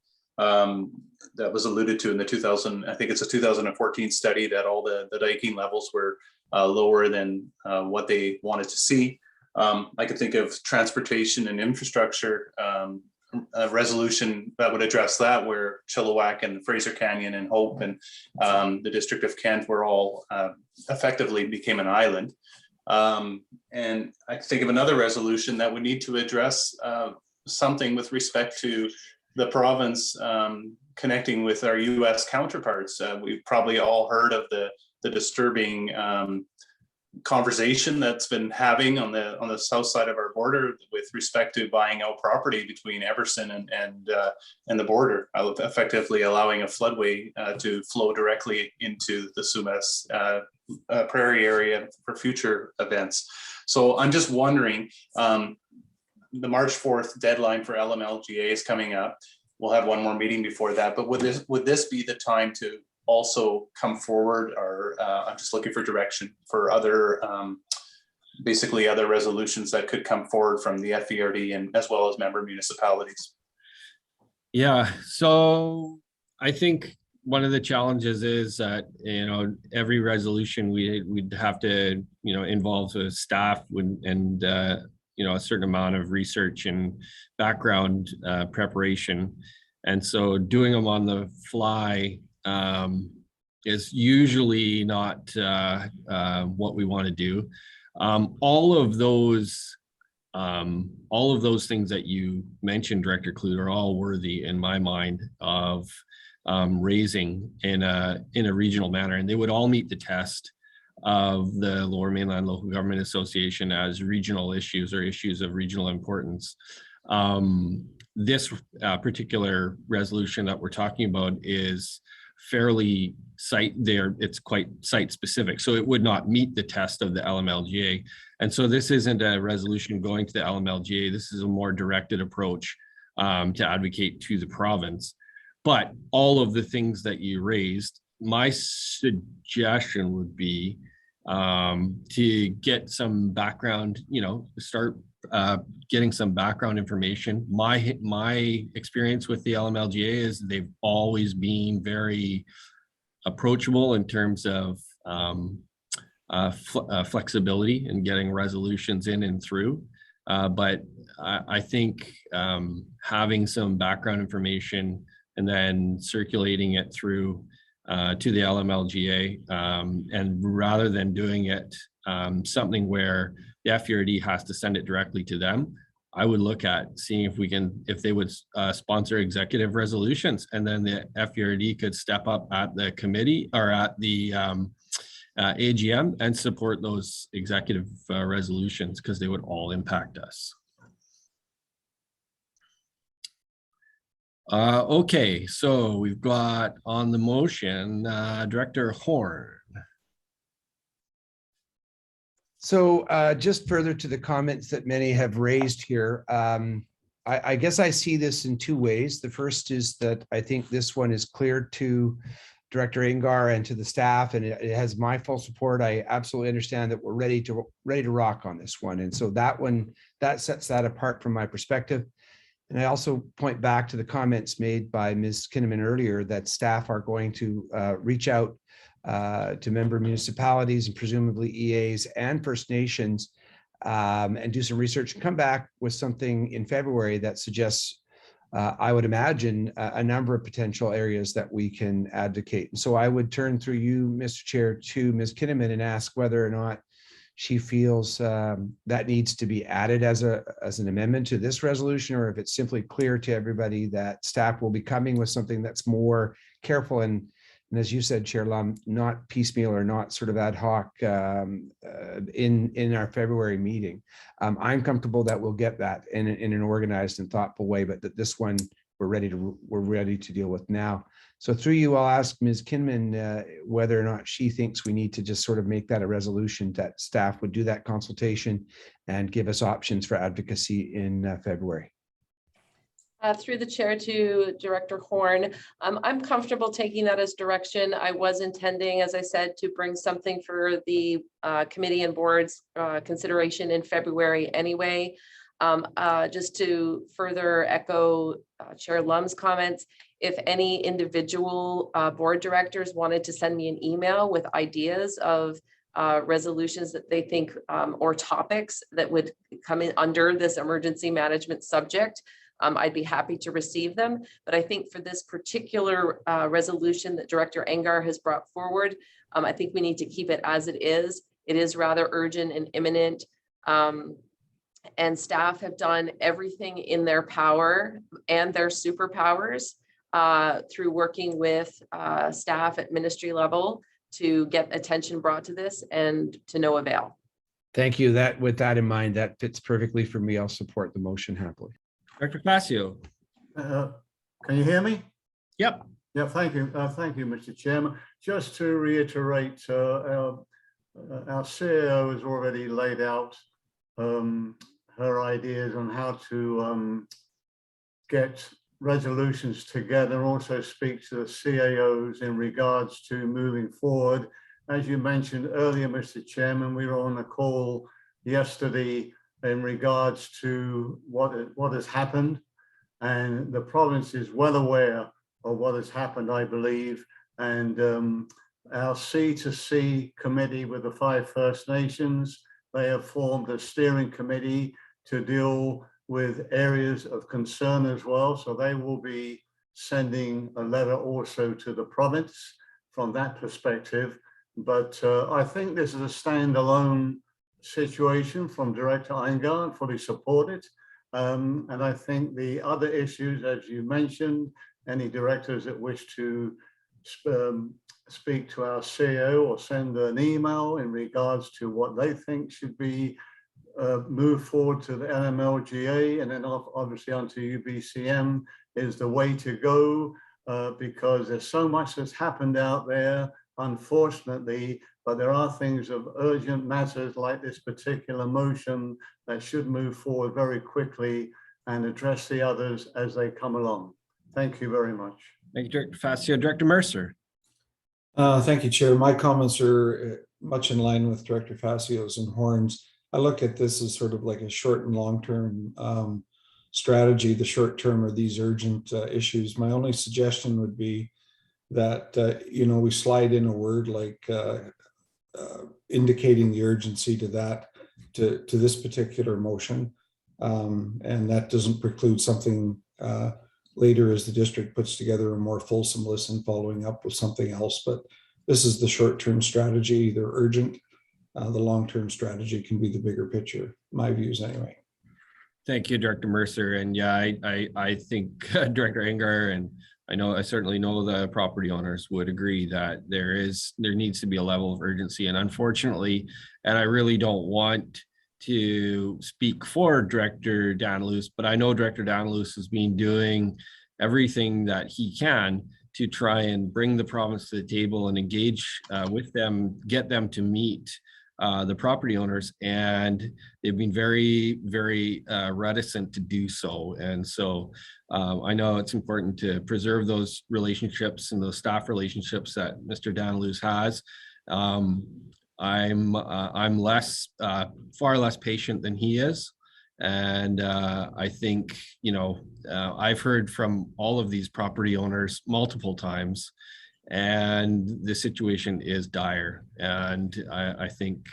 That was alluded to in the 2014 study, that all the diking levels were lower than what they wanted to see. I could think of transportation and infrastructure, a resolution that would address that, where Chilliwack and the Fraser Canyon and Hope and the District of Kent were all effectively became an island. And I think of another resolution that would need to address something with respect to the province connecting with our US counterparts. We've probably all heard of the disturbing conversation that's been having on the south side of our border with respect to buying out property between Everson and the border, effectively allowing a floodway to flow directly into the Sumas prairie area for future events. So I'm just wondering, the March 4th deadline for Lmlga is coming up. We'll have one more meeting before that, but would this be the time to also come forward, or I'm just looking for direction for other, basically other resolutions that could come forward from the FERD and as well as member municipalities? Yeah, so I think one of the challenges is that, every resolution we'd have to, involve the staff and a certain amount of research and background preparation. And so doing them on the fly is usually not what we want to do. All of those things that you mentioned, Director Clute, are all worthy in my mind of raising in a regional manner, and they would all meet the test of the Lower Mainland Local Government Association as regional issues or issues of regional importance. This particular resolution that we're talking about is fairly it's quite site specific, so it would not meet the test of the Lmlga. And so this isn't a resolution going to the Lmlga. This is a more directed approach to advocate to the province. But all of the things that you raised, my suggestion would be to get some background, start getting some background information. My experience with the Lmlga is they've always been very approachable in terms of flexibility in getting resolutions in and through. But I think having some background information and then circulating it through to the LMLGA. And rather than doing it something where the FERD has to send it directly to them, I would look at seeing if they would sponsor executive resolutions, and then the FERD could step up at the committee or at the AGM and support those executive resolutions, because they would all impact us. Okay, so we've got on the motion, Director Horn. So just further to the comments that many have raised here, I guess I see this in two ways. The first is that I think this one is clear to Director Engar and to the staff, and it has my full support. I absolutely understand that we're ready to rock on this one. And so that sets that apart from my perspective. And I also point back to the comments made by Ms. Kinnaman earlier that staff are going to reach out to member municipalities and presumably EAs and First Nations and do some research and come back with something in February that suggests, I would imagine, a number of potential areas that we can advocate. And so I would turn through you, Mr. Chair, to Ms. Kinnaman and ask whether or not she feels that needs to be added as an amendment to this resolution, or if it's simply clear to everybody that staff will be coming with something that's more careful and as you said, Chair Lum, not piecemeal or not sort of ad hoc in our February meeting. I'm comfortable that we'll get that in an organized and thoughtful way, but that this one we're ready to deal with now. So through you, I'll ask Ms. Kinnaman whether or not she thinks we need to just sort of make that a resolution that staff would do that consultation and give us options for advocacy in February. Through the chair to Director Horn, I'm comfortable taking that as direction. I was intending, as I said, to bring something for the committee and board's consideration in February anyway. Just to further echo Chair Lum's comments, if any individual board directors wanted to send me an email with ideas of resolutions that they think or topics that would come in under this emergency management subject, I'd be happy to receive them. But I think for this particular resolution that Director Engar has brought forward, I think we need to keep it as it is. It is rather urgent and imminent. And staff have done everything in their power and their superpowers through working with staff at ministry level to get attention brought to this, and to no avail. Thank you. With that in mind, that fits perfectly for me. I'll support the motion happily. Director Facio. Can you hear me? Yep. Yeah, thank you. Thank you, Mr. Chairman. Just to reiterate, our CEO has already laid out her ideas on how to get resolutions together, also speak to the CAOs in regards to moving forward. As you mentioned earlier, Mr. Chairman, we were on a call yesterday in regards to what has happened, and the province is well aware of what has happened, I believe, and our C2C committee with the 5 First Nations, they have formed a steering committee to deal with areas of concern as well, so they will be sending a letter also to the province from that perspective. But I think this is a standalone situation from Director Engar, and fully support it. And I think the other issues, as you mentioned, any directors that wish to speak to our CEO or send an email in regards to what they think should be moved forward to the Lmlga, and then obviously onto UBCM is the way to go, because there's so much that's happened out there, unfortunately, but there are things of urgent matters like this particular motion that should move forward very quickly and address the others as they come along. Thank you very much. Thank you, Director Facio. Director Mercer. Thank you, Chair. My comments are much in line with Director Facio's and Horn's. I look at this as sort of like a short and long-term strategy. The short term are these urgent issues. My only suggestion would be that, we slide in a word like indicating the urgency to that, to this particular motion. And that doesn't preclude something later as the district puts together a more fulsome list and following up with something else. But this is the short-term strategy. They're urgent. The long-term strategy can be the bigger picture, my views anyway. Thank you, Director Mercer. And yeah, I think Director Engar, and I certainly know the property owners would agree that there needs to be a level of urgency. And unfortunately, and I really don't want to speak for Director Danilus, but I know Director Danilus has been doing everything that he can to try and bring the province to the table and engage with them, get them to meet the property owners, and they've been very, very reticent to do so. And so I know it's important to preserve those relationships and those staff relationships that Mr. Danilus has. I'm far less patient than he is. And I think, I've heard from all of these property owners multiple times, and the situation is dire. And I think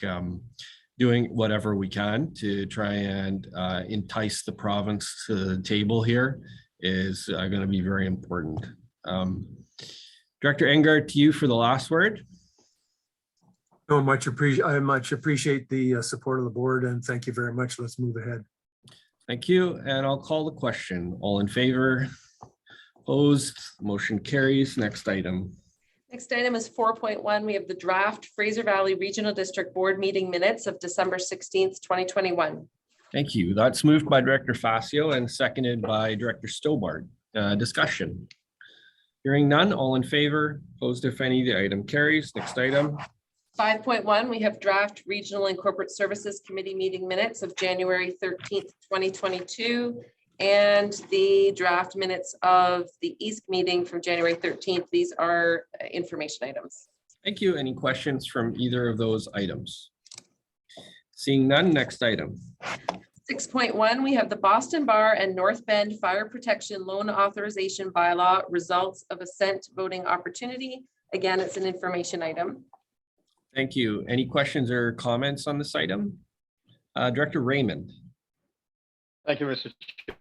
doing whatever we can to try and entice the province to the table here is going to be very important. Director Engar, to you for the last word. No, I much appreciate the support of the board, and thank you very much. Let's move ahead. Thank you. And I'll call the question. All in favor? Opposed? Motion carries. Next item. Next item is 4.1. We have the draft Fraser Valley Regional District Board meeting minutes of December 16th, 2021. Thank you. That's moved by Director Facio and seconded by Director Stobart. Discussion. Hearing none, all in favor? Opposed, if any, the item carries. Next item. 5.1, we have draft Regional and Corporate Services Committee meeting minutes of January 13th, 2022, and the draft minutes of the East meeting from January 13th. These are information items. Thank you. Any questions from either of those items? Seeing none, next item. 6.1, we have the Boston Bar and North Bend Fire Protection Loan Authorization Bylaw results of assent voting opportunity. Again, it's an information item. Thank you. Any questions or comments on this item? Director Raymond. Thank you, Mr.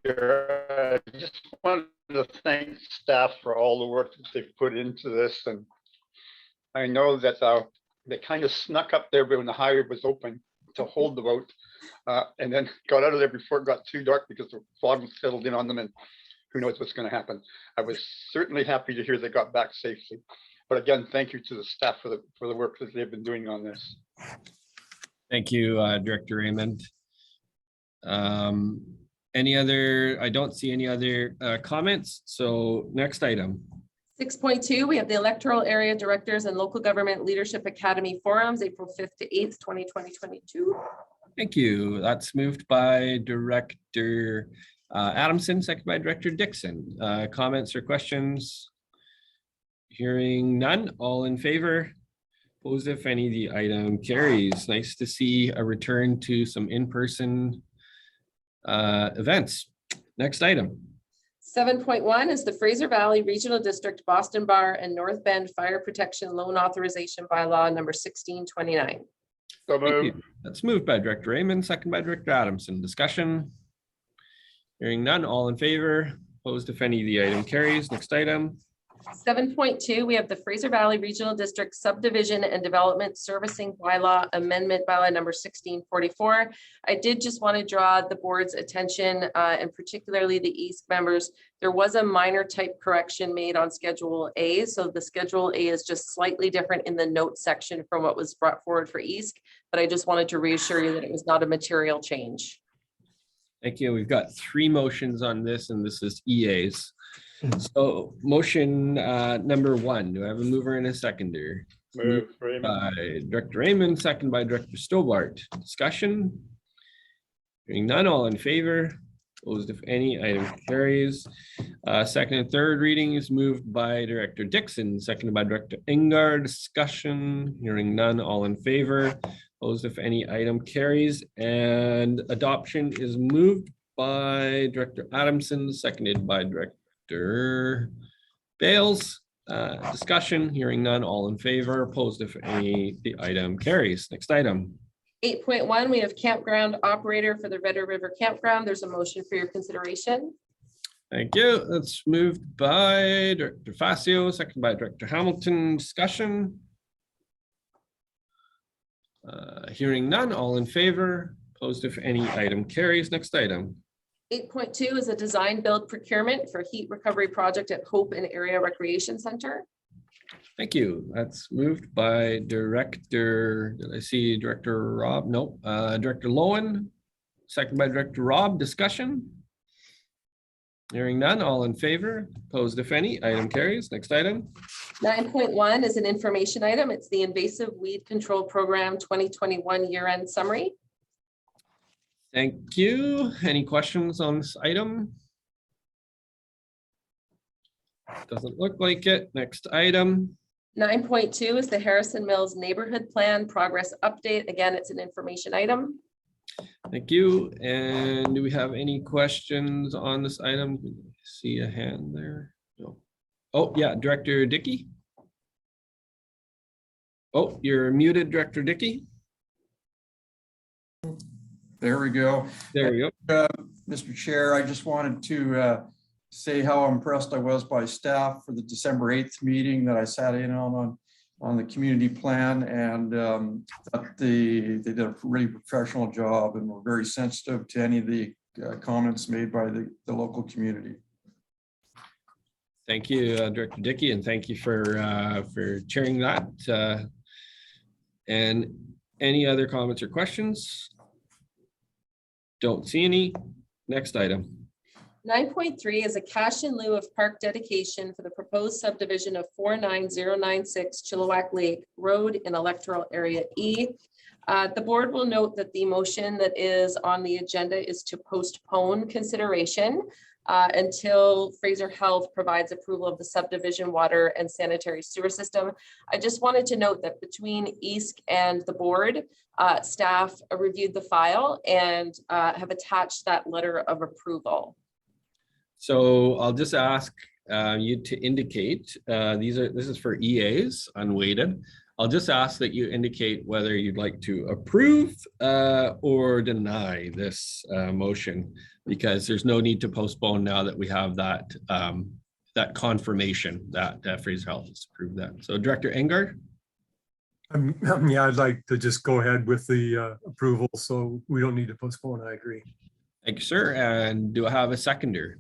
Chair. I just wanted to thank staff for all the work that they've put into this. And I know that they kind of snuck up there when the highway was open to hold the vote, and then got out of there before it got too dark because the fog settled in on them, and who knows what's going to happen. I was certainly happy to hear they got back safely. But again, thank you to the staff for the work that they've been doing on this. Thank you, Director Raymond. Any other? I don't see any other comments. So next item. 6.2, we have the Electoral Area Directors and Local Government Leadership Academy Forums, April 5th to 8th, 2022. Thank you. That's moved by Director Adamson, second by Director Dixon. Comments or questions? Hearing none, all in favor? Opposed, if any, the item carries. Nice to see a return to some in-person events. Next item. 7.1 is the Fraser Valley Regional District Boston Bar and North Bend Fire Protection Loan Authorization Bylaw number 1629. So moved. That's moved by Director Raymond, second by Director Adamson. Discussion. Hearing none, all in favor? Opposed, if any, the item carries. Next item. 7.2, we have the Fraser Valley Regional District Subdivision and Development Servicing Bylaw Amendment Bylaw number 1644. I did just want to draw the board's attention, and particularly the East members. There was a minor type correction made on Schedule A. So the Schedule A is just slightly different in the notes section from what was brought forward for East. But I just wanted to reassure you that it was not a material change. Thank you. We've got 3 motions on this, and this is EAs. So motion number 1, do I have a mover and a seconder? Move, Raymond. By Director Raymond, second by Director Stobart. Discussion? Hearing none, all in favor? Opposed, if any, item carries. Second and third reading is moved by Director Dixon, seconded by Director Engar. Discussion? Hearing none, all in favor? Opposed, if any, item carries. And adoption is moved by Director Adamson, seconded by Director Bales. Discussion, hearing none, all in favor, opposed if any, the item carries. Next item. 8.1, we have campground operator for the Red River Campground. There's a motion for your consideration. Thank you. That's moved by Director Facio, second by Director Hamilton. Discussion. Hearing none, all in favor, opposed if any, item carries. Next item. 8.2 is a design build procurement for heat recovery project at Hope and Area Recreation Center. Thank you. That's moved by Director, did I see Director Rob? Nope. Director Lowen, second by Director Rob. Discussion. Hearing none, all in favor, opposed if any, item carries. Next item. 9.1 is an information item. It's the Invasive Weed Control Program 2021 year-end summary. Thank you. Any questions on this item? Doesn't look like it. Next item. 9.2 is the Harrison Mills Neighborhood Plan Progress Update. Again, it's an information item. Thank you. And do we have any questions on this item? See a hand there? No. Oh, yeah, Director Dickey. Oh, you're muted, Director Dickey. There we go. There we go. Mr. Chair, I just wanted to say how impressed I was by staff for the December 8th meeting that I sat in on the community plan, and that they did a really professional job and were very sensitive to any of the comments made by the local community. Thank you, Director Dickey, and thank you for chairing that. And any other comments or questions? Don't see any. Next item. 9.3 is a cash in lieu of park dedication for the proposed subdivision of 49096 Chilliwack Lake Road in electoral area E. The board will note that the motion that is on the agenda is to postpone consideration until Fraser Health provides approval of the subdivision water and sanitary sewer system. I just wanted to note that between EASC and the board, staff reviewed the file and have attached that letter of approval. So I'll just ask you to indicate, this is for EAs, unweighted. I'll just ask that you indicate whether you'd like to approve or deny this motion, because there's no need to postpone now that we have that that confirmation that Fraser Health has approved that. So Director Engard? Yeah, I'd like to just go ahead with the approval, so we don't need to postpone. I agree. Thank you, sir. And do I have a seconder?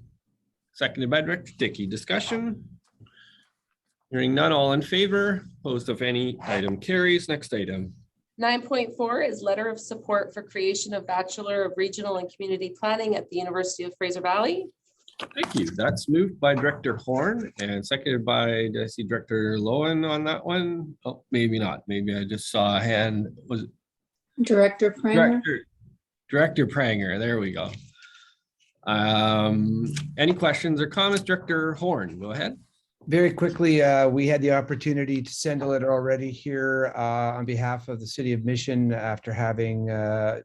Seconded by Director Dickey. Discussion? Hearing none, all in favor, opposed if any, item carries. Next item. 9.4 is letter of support for creation of Bachelor of Regional and Community Planning at the University of Fraser Valley. Thank you. That's moved by Director Horn and seconded by, did I see Director Lowen on that one? Oh, maybe not. Maybe I just saw a hand. Was it Director Pranger. Director Pranger? There we go. Any questions or comments? Director Horn, go ahead. Very quickly, we had the opportunity to send a letter already here on behalf of the City of Mission after having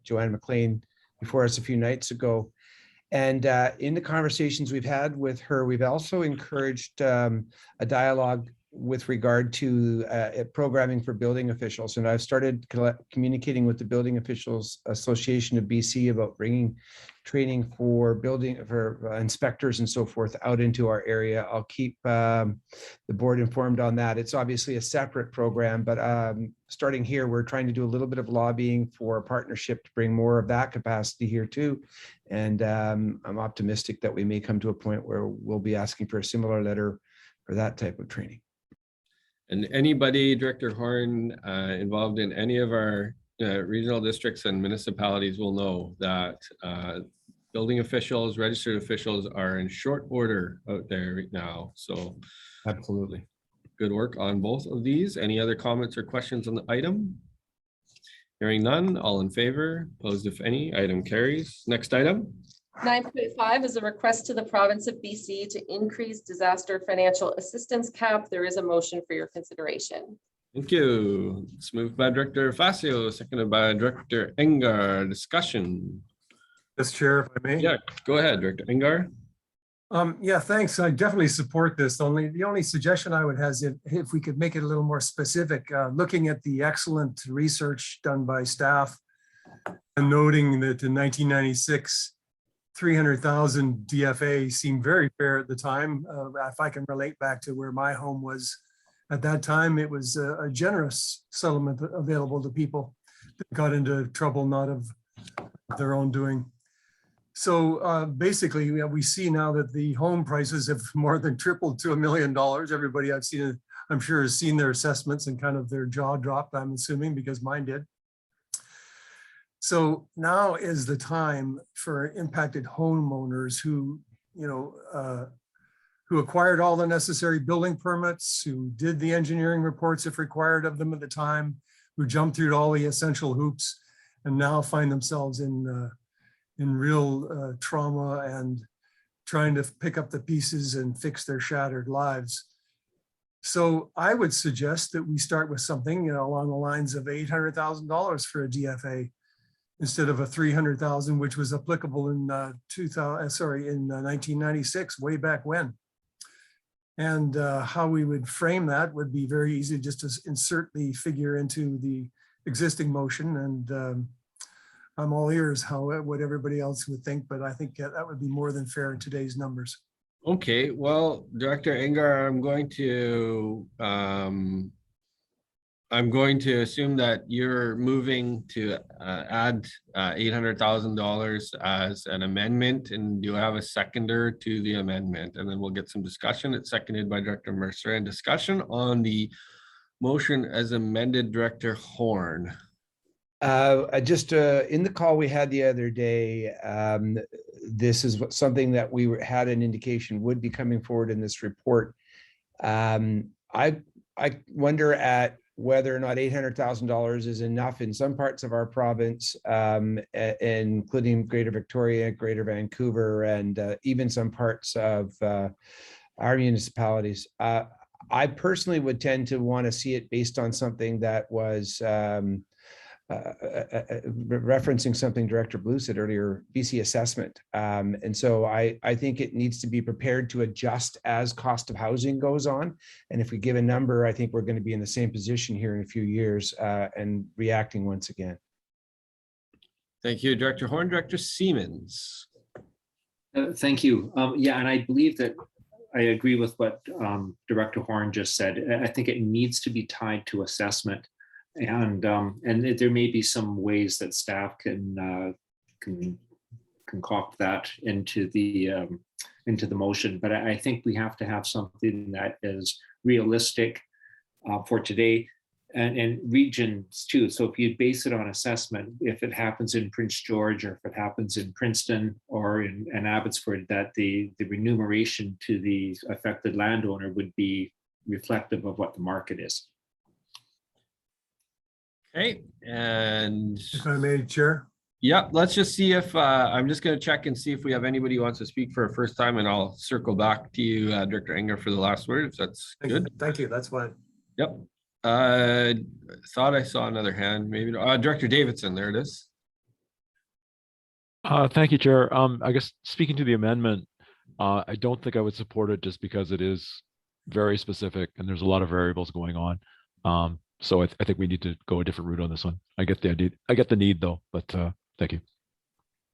Joanne McLean before us a few nights ago. And in the conversations we've had with her, we've also encouraged a dialogue with regard to programming for building officials. And I've started communicating with the Building Officials Association of BC about bringing training for inspectors and so forth out into our area. I'll keep the board informed on that. It's obviously a separate program, but starting here, we're trying to do a little bit of lobbying for a partnership to bring more of that capacity here too. And I'm optimistic that we may come to a point where we'll be asking for a similar letter for that type of training. And anybody, Director Horn, involved in any of our regional districts and municipalities will know that building officials, registered officials are in short order out there right now. So absolutely. Good work on both of these. Any other comments or questions on the item? Hearing none, all in favor, opposed if any, item carries. Next item. 9.5 is a request to the province of BC to increase disaster financial assistance cap. There is a motion for your consideration. Thank you. It's moved by Director Facio, seconded by Director Engar. Discussion. Yes, Chair, if I may. Yeah, go ahead, Director Engar. Yeah, thanks. I definitely support this. The only suggestion I would have is if we could make it a little more specific, looking at the excellent research done by staff and noting that in 1996, 300,000 DFA seemed very fair at the time. If I can relate back to where my home was at that time, it was a generous settlement available to people that got into trouble not of their own doing. So basically, we see now that the home prices have more than tripled to $1 million. Everybody I've seen, I'm sure, has seen their assessments and kind of their jaw dropped, I'm assuming, because mine did. So now is the time for impacted homeowners who, who acquired all the necessary building permits, who did the engineering reports if required of them at the time, who jumped through all the essential hoops, and now find themselves in real trauma and trying to pick up the pieces and fix their shattered lives. So I would suggest that we start with something along the lines of $800,000 for a DFA instead of a $300,000, which was applicable in 1996, way back when. And how we would frame that would be very easy, just to insert the figure into the existing motion. And I'm all ears what everybody else would think, but I think that would be more than fair in today's numbers. Okay, well, Director Engar, I'm going to assume that you're moving to add $800,000 as an amendment, and do you have a seconder to the amendment? And then we'll get some discussion. It's seconded by Director Mercer, and discussion on the motion as amended. Director Horn. Just in the call we had the other day, this is something that we had an indication would be coming forward in this report. I wonder at whether or not $800,000 is enough in some parts of our province, including Greater Victoria, Greater Vancouver, and even some parts of our municipalities. I personally would tend to want to see it based on something that was referencing something Director Blue said earlier, BC assessment. And so I think it needs to be prepared to adjust as cost of housing goes on. And if we give a number, I think we're going to be in the same position here in a few years and reacting once again. Thank you, Director Horn. Director Siemens. Thank you. Yeah, and I believe that I agree with what Director Horn just said. I think it needs to be tied to assessment. And there may be some ways that staff can concoct that into the motion, but I think we have to have something that is realistic for today and regions too. So if you base it on assessment, if it happens in Prince George, or if it happens in Princeton or in Abbotsford, that the remuneration to the affected landowner would be reflective of what the market is. Okay, and If I may, Chair. yeah, let's just see if I'm just going to check and see if we have anybody who wants to speak for a first time, and I'll circle back to you, Director Enger, for the last word, if that's good. Thank you. That's fine. Yep. Thought I saw another hand, maybe. Director Davidson, there it is. Thank you, Chair. I guess speaking to the amendment, I don't think I would support it just because it is very specific and there's a lot of variables going on. So I think we need to go a different route on this one. I get the idea. I get the need though, but thank you.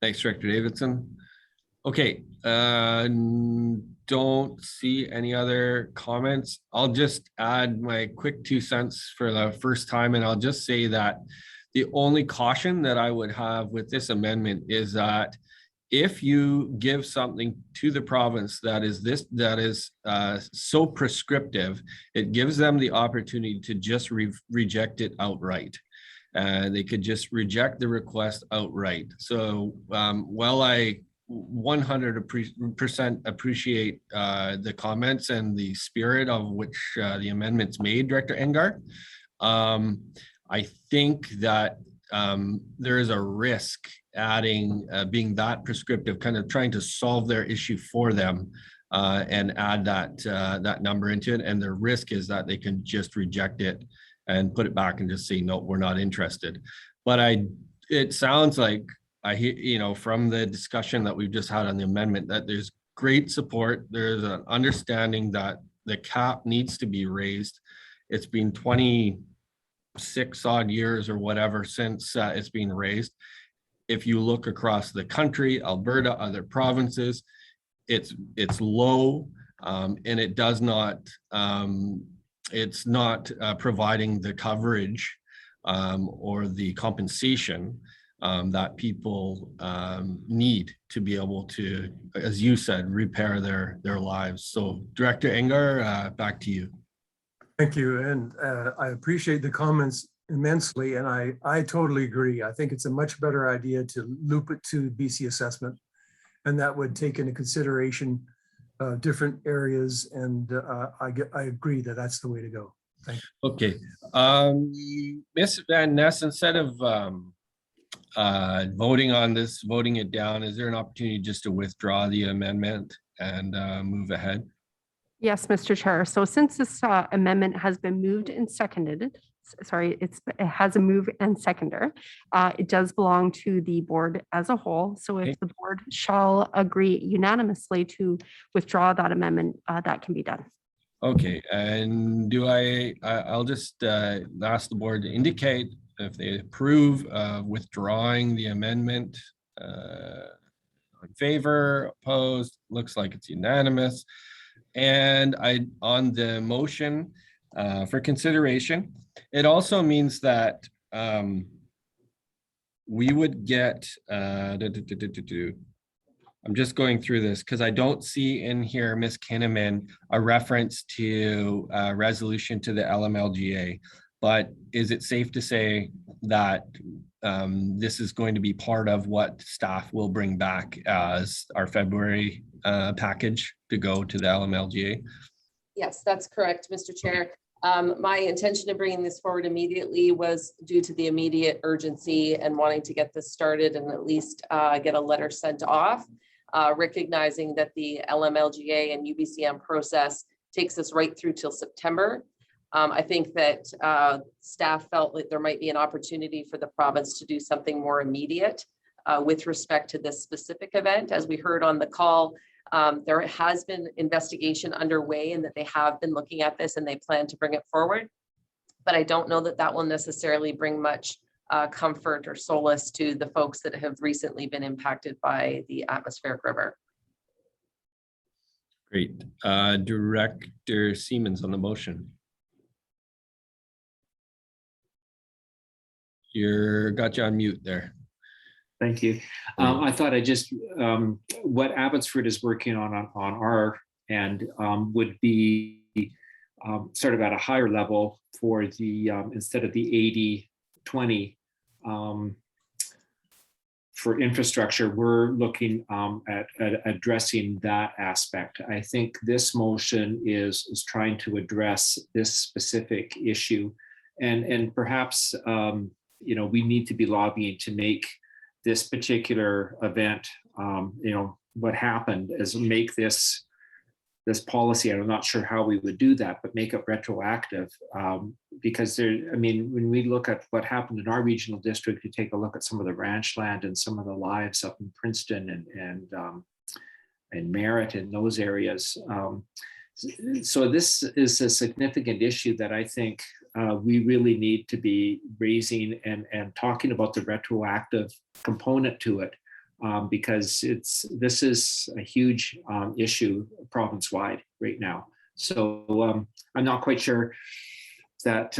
Thanks, Director Davidson. Okay, don't see any other comments. I'll just add my quick 2 cents for the first time, and I'll just say that the only caution that I would have with this amendment is that if you give something to the province that is so prescriptive, it gives them the opportunity to just reject it outright. They could just reject the request outright. So while I 100% appreciate the comments and the spirit of which the amendments made, Director Engar, I think that there is a risk adding, being that prescriptive, kind of trying to solve their issue for them and add that number into it. And the risk is that they can just reject it and put it back and just say, no, we're not interested. But it sounds like I hear, from the discussion that we've just had on the amendment, that there's great support. There's an understanding that the cap needs to be raised. It's been 26 odd years or whatever since it's been raised. if you look across the country, Alberta, other provinces, it's low, and it does not, it's not providing the coverage or the compensation that people need to be able to, as you said, repair their lives. So Director Engar, back to you. Thank you. And I appreciate the comments immensely. And I totally agree. I think it's a much better idea to loop it to BC assessment. And that would take into consideration different areas. And I agree that that's the way to go. Thank you. Okay. Ms. Van Ness, instead of voting on this, voting it down, is there an opportunity just to withdraw the amendment and move ahead? Yes, Mr. Chair. So since this amendment has been moved and seconded, sorry, it has a move and seconder, it does belong to the board as a whole. So if the board shall agree unanimously to withdraw that amendment, that can be done. Okay, and I'll just ask the board to indicate if they approve of withdrawing the amendment. In favor, opposed, looks like it's unanimous. And on the motion for consideration, it also means that we would get, I'm just going through this because I don't see in here, Ms. Kinnaman, a reference to a resolution to the Lmlga. But is it safe to say that this is going to be part of what staff will bring back as our February package to go to the Lmlga? Yes, that's correct, Mr. Chair. My intention of bringing this forward immediately was due to the immediate urgency and wanting to get this started and at least get a letter sent off, recognizing that the Lmlga and UBCM process takes us right through till September. I think that staff felt that there might be an opportunity for the province to do something more immediate with respect to this specific event. As we heard on the call, there has been investigation underway and that they have been looking at this and they plan to bring it forward. But I don't know that that will necessarily bring much comfort or solace to the folks that have recently been impacted by the atmospheric river. Great. Director Siemens on the motion. Got you on mute there. Thank you. I thought I just, what Abbotsford is working on our end would be sort of at a higher level for the, instead of the 80-20 for infrastructure, we're looking at addressing that aspect. I think this motion is trying to address this specific issue, and perhaps you know, we need to be lobbying to make this particular event, you know, what happened is make this policy, and I'm not sure how we would do that, but make it retroactive, because there, I mean, when we look at what happened in our regional district, you take a look at some of the ranch land and some of the lives up in Princeton and Merritt and those areas. So this is a significant issue that I think we really need to be raising and talking about the retroactive component to it, because this is a huge issue province-wide right now. So I'm not quite sure that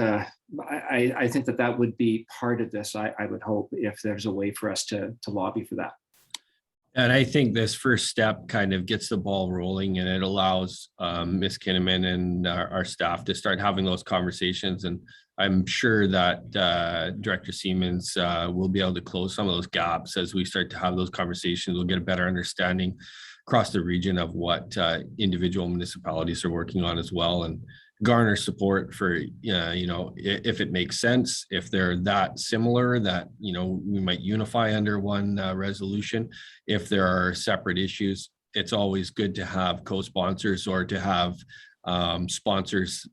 I think that would be part of this. I would hope if there's a way for us to lobby for that. And I think this first step kind of gets the ball rolling, and it allows Ms. Kinnaman and our staff to start having those conversations. And I'm sure that Director Siemens will be able to close some of those gaps as we start to have those conversations. We'll get a better understanding across the region of what individual municipalities are working on as well, and garner support for, you know, if it makes sense, if they're that similar that, you know, we might unify under one resolution. If there are separate issues, it's always good to have co-sponsors or to have sponsors,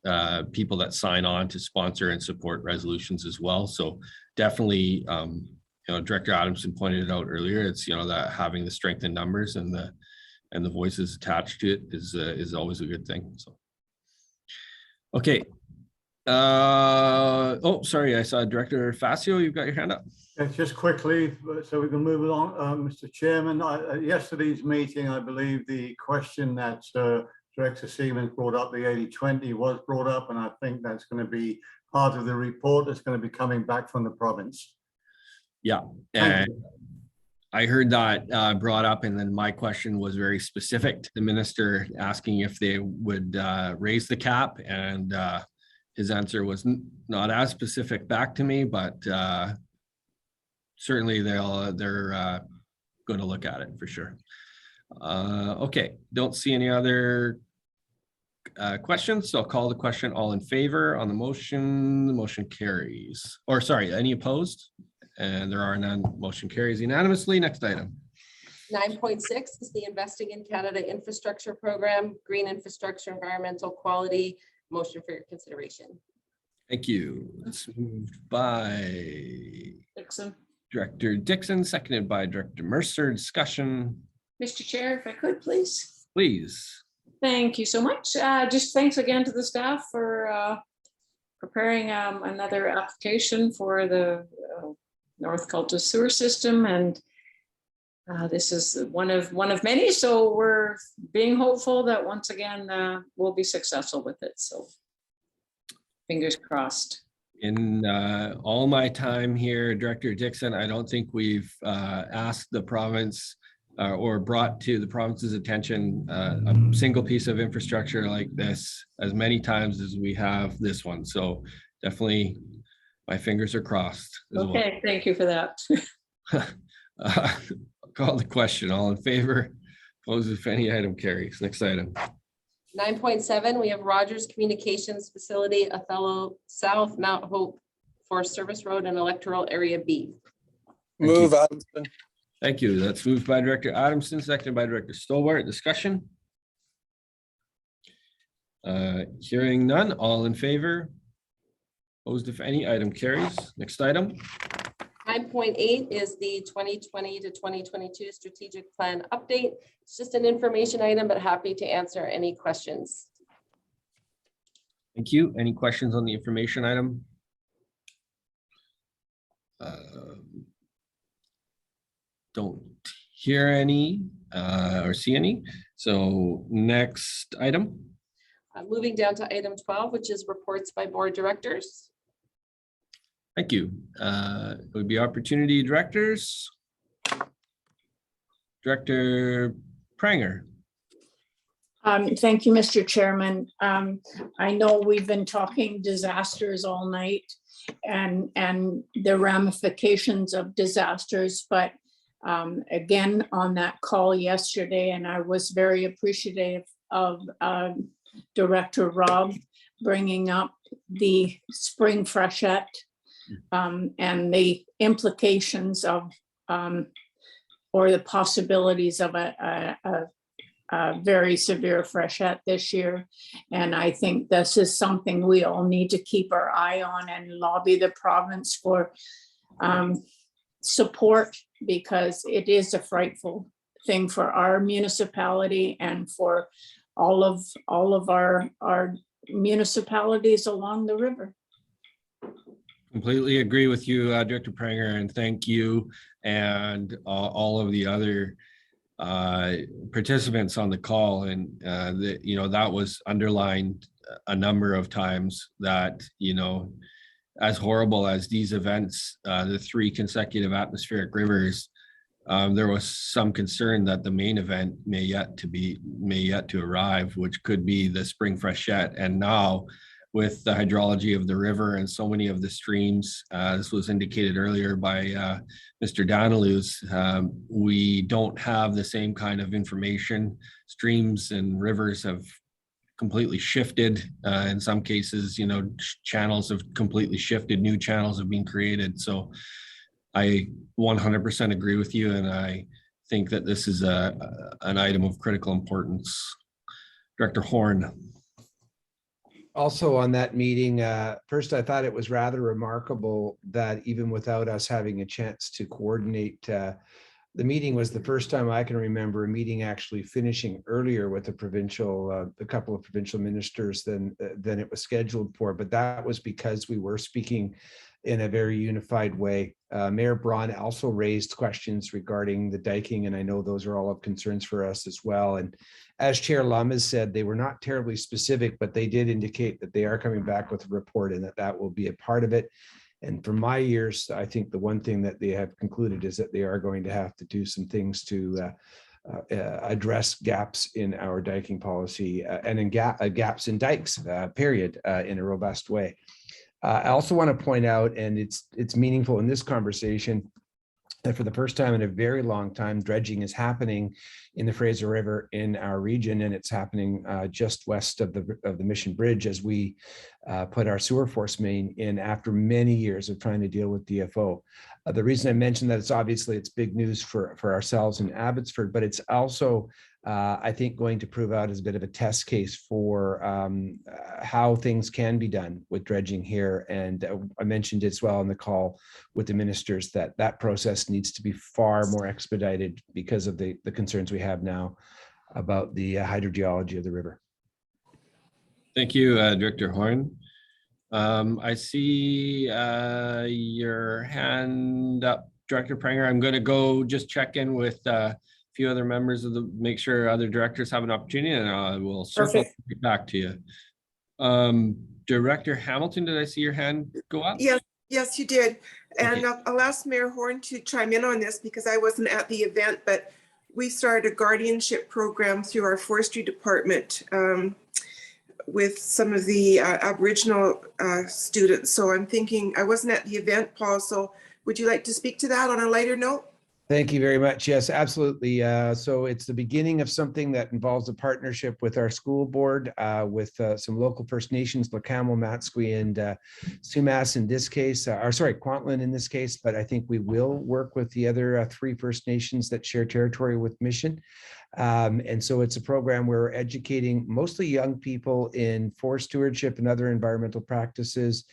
people that sign on to sponsor and support resolutions as well. So definitely, you know, Director Adamson pointed it out earlier, it's, you know, that having the strength in numbers and the voices attached to it is always a good thing. So. Okay, Oh, sorry, I saw Director Facio, you've got your hand up. Just quickly, so we can move along, Mr. Chairman. At yesterday's meeting, I believe the question that Director Siemens brought up, the 80-20, was brought up, and I think that's going to be part of the report that's going to be coming back from the province. Yeah, and I heard that brought up, and then my question was very specific to the minister, asking if they would raise the cap, and his answer was not as specific back to me, but certainly they're going to look at it for sure. Okay, don't see any other questions, so I'll call the question. All in favor on the motion carries. Or sorry, any opposed? And there are none. Motion carries unanimously. Next item. 9.6 is the Investing in Canada Infrastructure Program, Green Infrastructure, Environmental Quality. Motion for your consideration. Thank you. It's moved by Dixon. Director Dixon, seconded by Director Mercer. Discussion. Mr. Chair, if I could, please. Please. Thank you so much. Just thanks again to the staff for preparing another application for the North Cultus sewer system, and this is one of many. So we're being hopeful that once again we'll be successful with it. So fingers crossed. In all my time here, Director Dixon, I don't think we've asked the province or brought to the province's attention a single piece of infrastructure like this as many times as we have this one. So definitely my fingers are crossed. Okay, well. Thank you for that. Call the question. All in favor? Opposed if any. Item carries. Next item. 9.7, we have Rogers Communications Facility, Othello South, Mount Hope Forest Service Road and Electoral Area B. Move, Adamson. Thank you. That's moved by Director Adamson, seconded by Director Stolbart. Discussion. Hearing none. All in favor? Opposed if any. Item carries. Next item. 9.8 is the 2020 to 2022 strategic plan update. It's just an information item, but happy to answer any questions. Thank you. Any questions on the information item? Don't hear any or see any. So next item. Moving down to item 12, which is reports by board directors. Thank you. It would be opportunity directors. Director Pranger. Thank you, Mr. Chairman. I know we've been talking disasters all night and the ramifications of disasters, but again, on that call yesterday, and I was very appreciative of Director Rob bringing up the spring freshet and the implications of or the possibilities of a very severe freshet this year. And I think this is something we all need to keep our eye on and lobby the province for support, because it is a frightful thing for our municipality and for all of our municipalities along the river. Completely agree with you, Director Pranger, and thank you and all of the other participants on the call. And that was underlined a number of times that, as horrible as these events, the 3 consecutive atmospheric rivers, there was some concern that the main event may yet to arrive, which could be the spring freshet. And now, with the hydrology of the river and so many of the streams, this was indicated earlier by Mr. Daniluz, we don't have the same kind of information. Streams and rivers have completely shifted. In some cases, channels have completely shifted, new channels have been created. So I 100% agree with you, and I think that this is an item of critical importance. Director Horn. Also on that meeting, first, I thought it was rather remarkable that even without us having a chance to coordinate the meeting was the first time I can remember a meeting actually finishing earlier with a couple of provincial ministers than it was scheduled for. But that was because we were speaking in a very unified way. Mayor Braun also raised questions regarding the diking, and I know those are all of concerns for us as well. And as Chair Lum has said, they were not terribly specific, but they did indicate that they are coming back with a report and that will be a part of it. And from my years, I think the one thing that they have concluded is that they are going to have to do some things to address gaps in our diking policy and in gaps in dikes, period, in a robust way. I also want to point out, and it's meaningful in this conversation, that for the first time in a very long time, dredging is happening in the Fraser River in our region, and it's happening just west of the Mission Bridge as we put our sewer force main in after many years of trying to deal with DFO. The reason I mentioned that, it's big news for ourselves in Abbotsford, but it's also I think going to prove out as a bit of a test case for how things can be done with dredging here. And I mentioned as well in the call with the ministers that process needs to be far more expedited because of the concerns we have now about the hydrogeology of the river. Thank you, Director Horn. I see your hand up, Director Pranger. I'm going to go just check in with few other members make sure other directors have an opportunity, and I will circle back to you. Director Hamilton, did I see your hand go up? Yes, you did. And I'll ask Mayor Horn to chime in on this because I wasn't at the event, but we started a guardianship program through our forestry department with some of the Aboriginal students. So I'm thinking, I wasn't at the event, Paul, so would you like to speak to that on a lighter note? Thank you very much. Yes, absolutely. So it's the beginning of something that involves a partnership with our school board, with some local First Nations, Lmlga, Matsqui, and Sumas in this case, Kwantlen in this case, but I think we will work with the other 3 First Nations that share territory with Mission. And so it's a program where we're educating mostly young people in forest stewardship and other environmental practices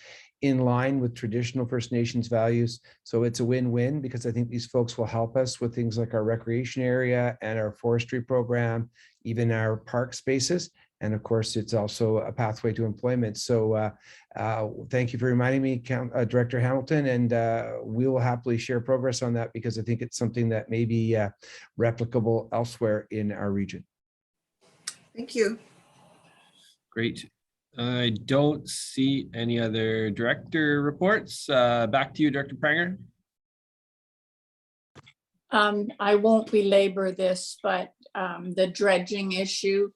in line with traditional First Nations values. So it's a win-win because I think these folks will help us with things like our recreation area and our forestry program, even our park spaces. And of course, it's also a pathway to employment. So thank you for reminding me, Director Hamilton, and we will happily share progress on that because I think it's something that may be replicable elsewhere in our region. Thank you. Great. I don't see any other director reports. Back to you, Director Pranger. I won't belabor this, but the dredging issue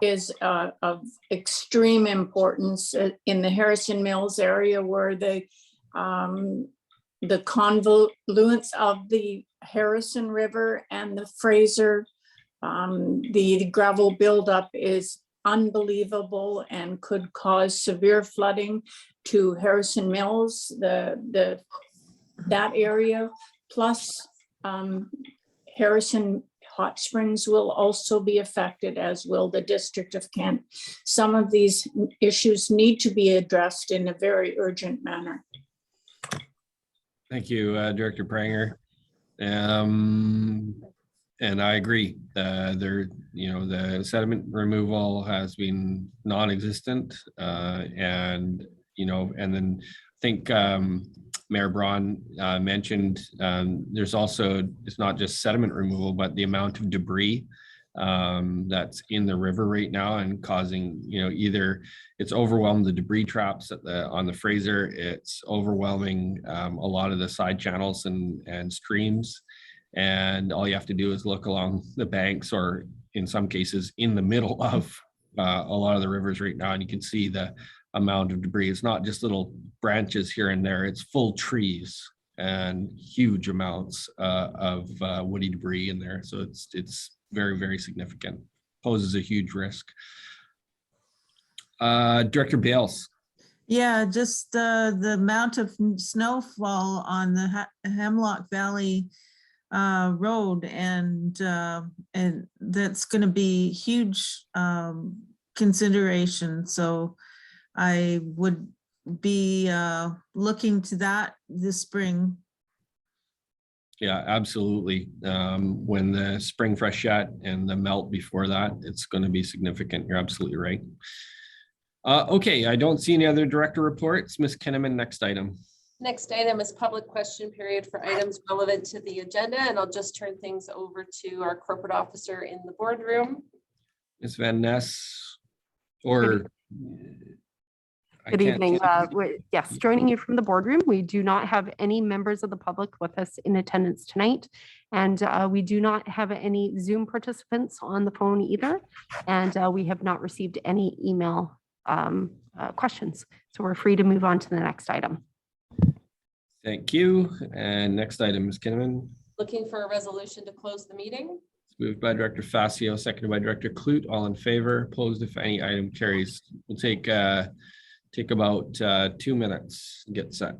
is of extreme importance in the Harrison Mills area, where the confluence of the Harrison River and the Fraser, the gravel buildup is unbelievable and could cause severe flooding to Harrison Mills, that area, plus Harrison Hot Springs will also be affected, as will the District of Kent. Some of these issues need to be addressed in a very urgent manner. Thank you, Director Pranger. And I agree. The sediment removal has been non-existent, and then I think Mayor Braun mentioned there's also, it's not just sediment removal, but the amount of debris that's in the river right now and causing, either it's overwhelmed the debris traps on the Fraser, it's overwhelming a lot of the side channels and streams. And all you have to do is look along the banks, or in some cases in the middle of a lot of the rivers right now, and you can see the amount of debris. It's not just little branches here and there, it's full trees and huge amounts of woody debris in there. So it's very, very significant, poses a huge risk. Director Bales. Yeah, just the amount of snowfall on the Hemlock Valley road, and that's going to be huge consideration. So I would be looking to that this spring. Yeah, absolutely. When the spring freshet and the melt before that, it's going to be significant. You're absolutely right. Okay, I don't see any other director reports. Ms. Kinnaman, next item. Next item is public question period for items relevant to the agenda, and I'll just turn things over to our corporate officer in the boardroom. Ms. Van Ness, or I Good can't evening. see- Yes, joining you from the boardroom. We do not have any members of the public with us in attendance tonight. And we do not have any Zoom participants on the phone either. And we have not received any email questions. So we're free to move on to the next item. Thank you. And next item, Ms. Kinnaman. Looking for a resolution to close the meeting. Moved by Director Facio, seconded by Director Clute. All in favor, opposed if any. Item carries. We'll take about 2 minutes, get set.